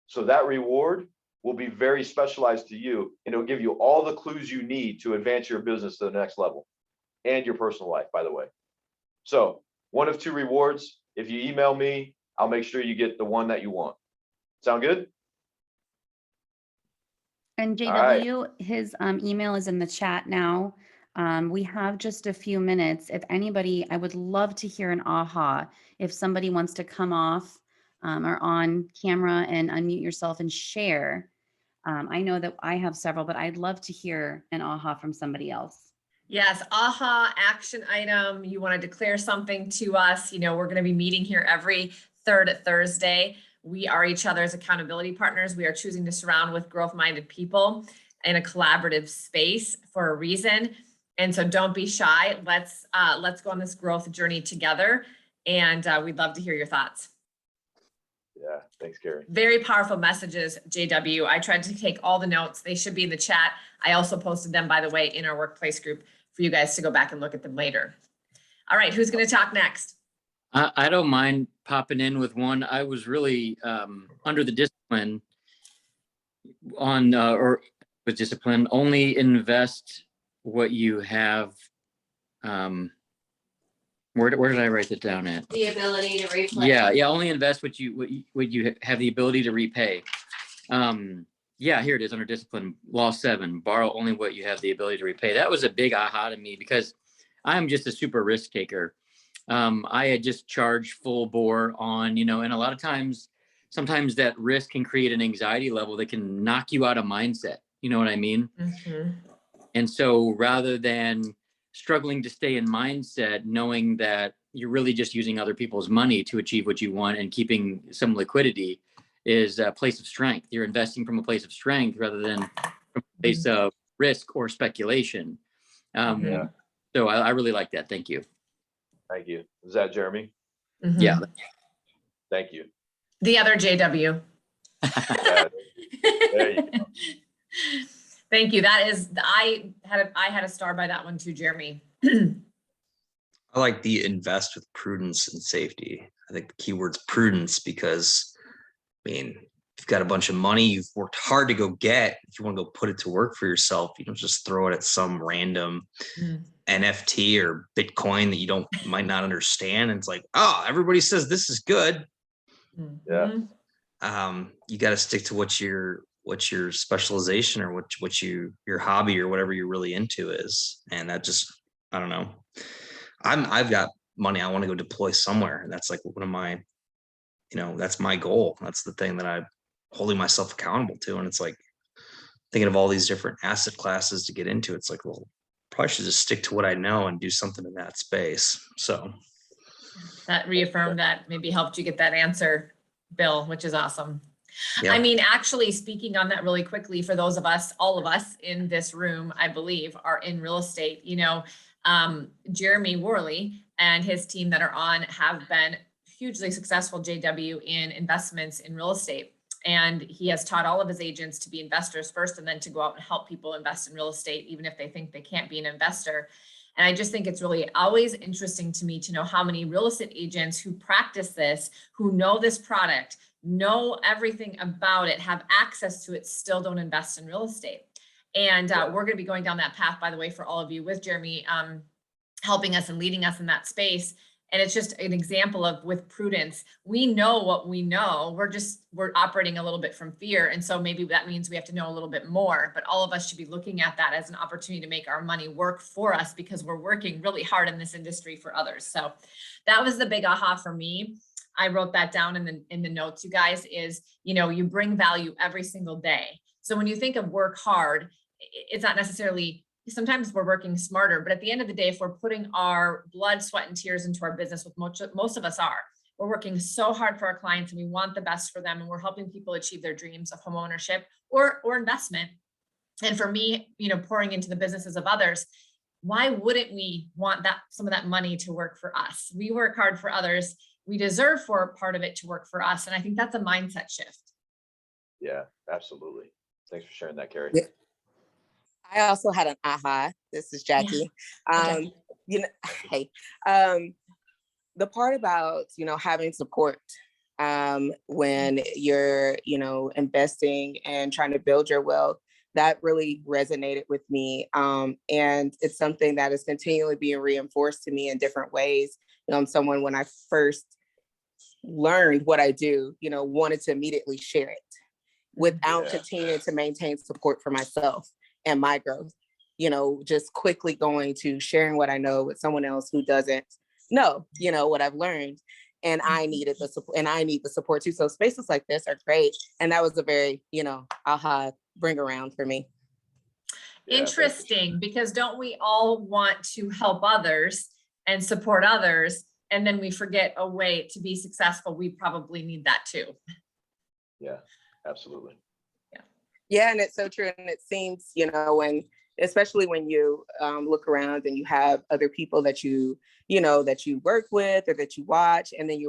So that reward will be very specialized to you, and it'll give you all the clues you need to advance your business to the next level and your personal life, by the way. So 1 of 2 rewards. If you email me, I'll make sure you get the one that you want. Sound good? And JW, his email is in the chat now. We have just a few minutes. If anybody, I would love to hear an aha. If somebody wants to come off or on camera and unmute yourself and share. I know that I have several, but I'd love to hear an aha from somebody else. Yes, aha, action item. You want to declare something to us. You know, we're going to be meeting here every third Thursday. We are each other's accountability partners. We are choosing to surround with growth-minded people in a collaborative space for a reason. And so don't be shy. Let's go on this growth journey together. And we'd love to hear your thoughts. Yeah, thanks, Carrie. Very powerful messages, JW. I tried to take all the notes. They should be in the chat. I also posted them, by the way, in our workplace group for you guys to go back and look at them later. All right, who's going to talk next? I don't mind popping in with one. I was really under the discipline on, or with discipline, only invest what you have. Where did I write that down at? The ability to repay. Yeah. Only invest what you have the ability to repay. Yeah, here it is under discipline. Law 7, borrow only what you have the ability to repay. That was a big aha to me because I'm just a super risk taker. I had just charged full bore on, and a lot of times, sometimes that risk can create an anxiety level that can knock you out of mindset. You know what I mean? Mm-hmm. And so rather than struggling to stay in mindset, knowing that you're really just using other people's money to achieve what you want and keeping some liquidity is a place of strength. You're investing from a place of strength rather than from a place of risk or speculation. Yeah. So I really like that. Thank you. Thank you. Is that Jeremy? Mm-hmm. Yeah. Thank you. The other JW. Yeah, there you go. Thank you. That is, I had a star by that one too, Jeremy. I like the invest with prudence and safety. I think the keyword's prudence because, I mean, you've got a bunch of money you've worked hard to go get. If you want to go put it to work for yourself, you don't just throw it at some random NFT or Bitcoin that you might not understand. And it's like, oh, everybody says this is good. Yeah. You got to stick to what's your specialization or what your hobby or whatever you're really into is. And that just, I don't know. I've got money I want to go deploy somewhere. And that's like one of my, that's my goal. That's the thing that I'm holding myself accountable to. And it's like thinking of all these different asset classes to get into. It's like, well, probably should just stick to what I know and do something in that space. So that reaffirmed that, maybe helped you get that answer, Bill, which is awesome. yeah. I mean, actually speaking on that really quickly, for those of us, all of us in this room, I believe, are in real estate. Jeremy Worley and his team that are on have been hugely successful, JW, in investments in real estate. And he has taught all of his agents to be investors first, and then to go out and help people invest in real estate, even if they think they can't be an investor. And I just think it's really always interesting to me to know how many real estate agents who practice this, who know this product, know everything about it, have access to it, still don't invest in real estate. And we're going to be going down that path, by the way, for all of you, with Jeremy helping us and leading us in that space. And it's just an example of, with prudence, we know what we know. We're operating a little bit from fear. And so maybe that means we have to know a little bit more, but all of us should be looking at that as an opportunity to make our money work for us, because we're working really hard in this industry for others. So that was the big aha for me. I wrote that down in the notes, you guys, is, you bring value every single day. So when you think of work hard, it's not necessarily, sometimes we're working smarter, but at the end of the day, if we're putting our blood, sweat, and tears into our business, with most of us are, we're working so hard for our clients and we want the best for them. And we're helping people achieve their dreams of home ownership or investment. And for me, pouring into the businesses of others, why wouldn't we want some of that money to work for us? We work hard for others. We deserve for part of it to work for us. And I think that's a mindset shift. Yeah, absolutely. Thanks for sharing that, Carrie. Yeah. I also had an aha. This is Jackie. Okay. Hey, the part about, having support when you're, investing and trying to build your wealth, that really resonated with me. And it's something that is continually being reinforced to me in different ways. I'm someone, when I first learned what I do, wanted to immediately share it without continuing to maintain support for myself and my growth, just quickly going to sharing what I know with someone else who doesn't know, what I've learned. And I needed the support, and I need the support too. So spaces like this are great. And that was a very, aha bring around for me. Yeah, Interesting, because don't we all want to help others and support others? And then we forget, oh, wait, to be successful, we probably need that too. Yeah, absolutely. Yeah, and it's so true. And it seems, especially when you look around and you have other people that that you work with or that you watch, and then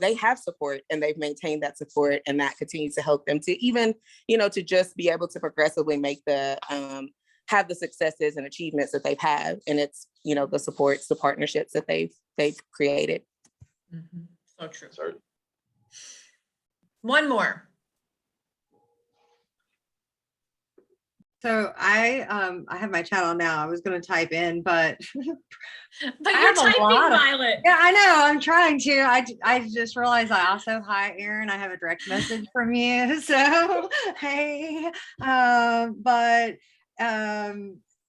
they have support and they've maintained that support, and that continues to help them to even, to just be able to progressively make have the successes and achievements that they've had. And it's, the supports, the partnerships that they've created. Mm-hmm. So true. Sorry. One more. So I have my channel now. I was going to type in, but But I you're have a typing, lot of- Violet. yeah, I know. I'm trying to. I just realized hi, Aaron. I have a direct message from you. So hey,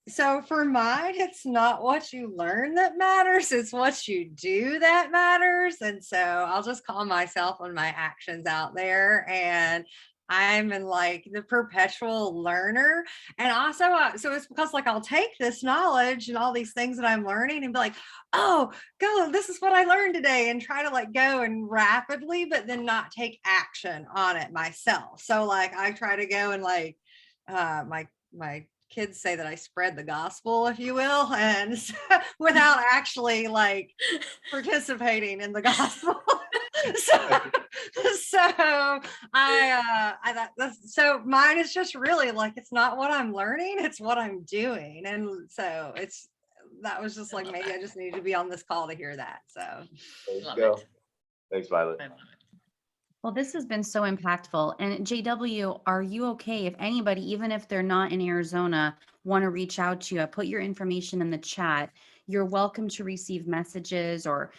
so for mine, it's not what you learn that matters. It's what you do that matters. And so I'll just call myself on my actions out there, and I'm in like the perpetual learner. And also, so it's because like I'll take this knowledge and all these things that I'm learning and be like, oh, go, this is what I learned today, and try to like go and rapidly, but then not take action on it myself. So like I try to go and like my kids say that I spread the gospel, if you will, and without actually like participating in the gospel. So I thought so mine is just really like, it's not what I'm learning, it's what I'm doing. And so that was just like, maybe I just needed to be on this call to hear that. So There you Love go. it. Thanks, Violet. I love it. Well, this has been so impactful. And JW, are you okay if anybody, even if they're not in Arizona, want to reach out to you? Put your information in the chat. You're welcome to receive messages or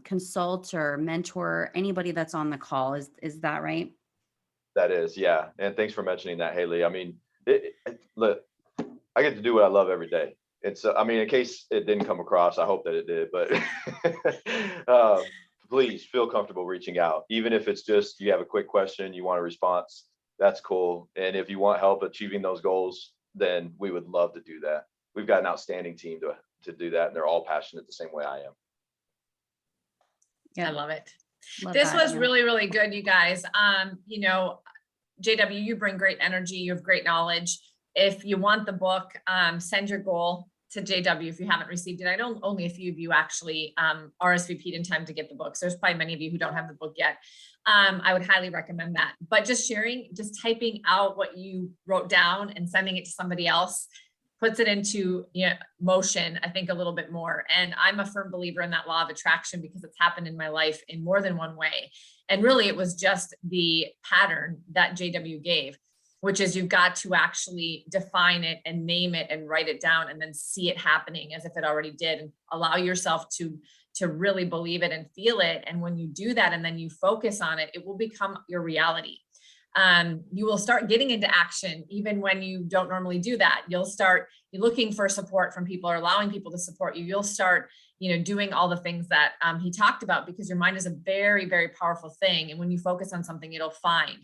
consult or mentor anybody that's on the call. Is that right? That is, yeah. And thanks for mentioning that, Haley. I mean, look, I get to do what I love every day. It's, I mean, in case it didn't come across, I hope that it did, but please feel comfortable reaching out. Even if it's just, you have a quick question, you want a response, that's cool. And if you want help achieving those goals, then we would love to do that. We've got an outstanding team to do that. And they're all passionate the same way I am. I love it. Love This that, was yeah. really, really good, you guys. You know, JW, you bring great energy, you have great knowledge. If you want the book, send your goal to JW if you haven't received it. I know only a few of you actually RSVP'd in time to get the book. So there's probably many of you who don't have the book yet. I would highly recommend that. But just sharing, just typing out what you wrote down and sending it to somebody else puts it into motion, I think, a little bit more. And I'm a firm believer in that law of attraction because it's happened in my life in more than one way. And really, it was just the pattern that JW gave, which is you've got to actually define it and name it and write it down and then see it happening as if it already did, and allow yourself to really believe it and feel it. And when you do that and then you focus on it, it will become your reality. You will start getting into action even when you don't normally do that. You'll start looking for support from people or allowing people to support you. You'll start, doing all the things that he talked about, because your mind is a very, very powerful thing. And when you focus on something, it'll find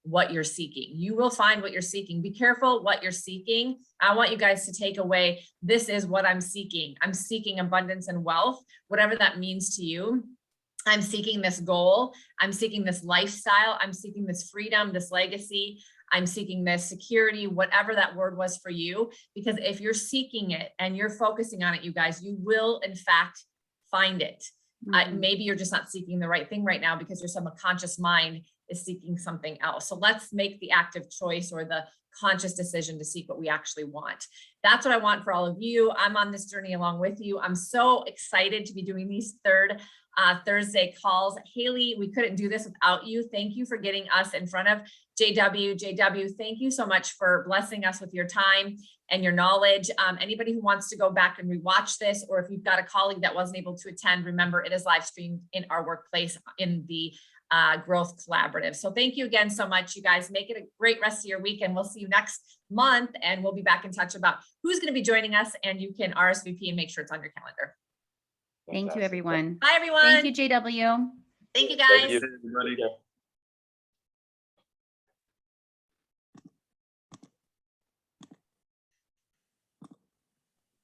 what you're seeking. You will find what you're seeking. Be careful what you're seeking. I want you guys to take away, this is what I'm seeking. I'm seeking abundance and wealth, whatever that means to you. I'm seeking this goal. I'm seeking this lifestyle. I'm seeking this freedom, this legacy. I'm seeking this security, whatever that word was for you. Because if you're seeking it and you're focusing on it, you guys, you will in fact find it. Maybe you're just not seeking the right thing right now because your subconscious mind is seeking something else. So let's make the active choice or the conscious decision to seek what we actually want. That's what I want for all of you. I'm on this journey along with you. I'm so excited to be doing these third Thursday calls. Haley, we couldn't do this without you. Thank you for getting us in front of JW. JW, thank you so much for blessing us with your time and your knowledge. Anybody who wants to go back and rewatch this, or if you've got a colleague that wasn't able to attend, remember it is live streamed in our workplace in the Growth Collaborative. So thank you again so much, you guys. Make it a great rest of your week, and we'll see you next month. And we'll be back in touch about who's going to be joining us, and you can RSVP and make sure it's on your calendar. Thank you, everyone. Bye, everyone. Thank you, JW. Thank you, guys. Thank you, everybody.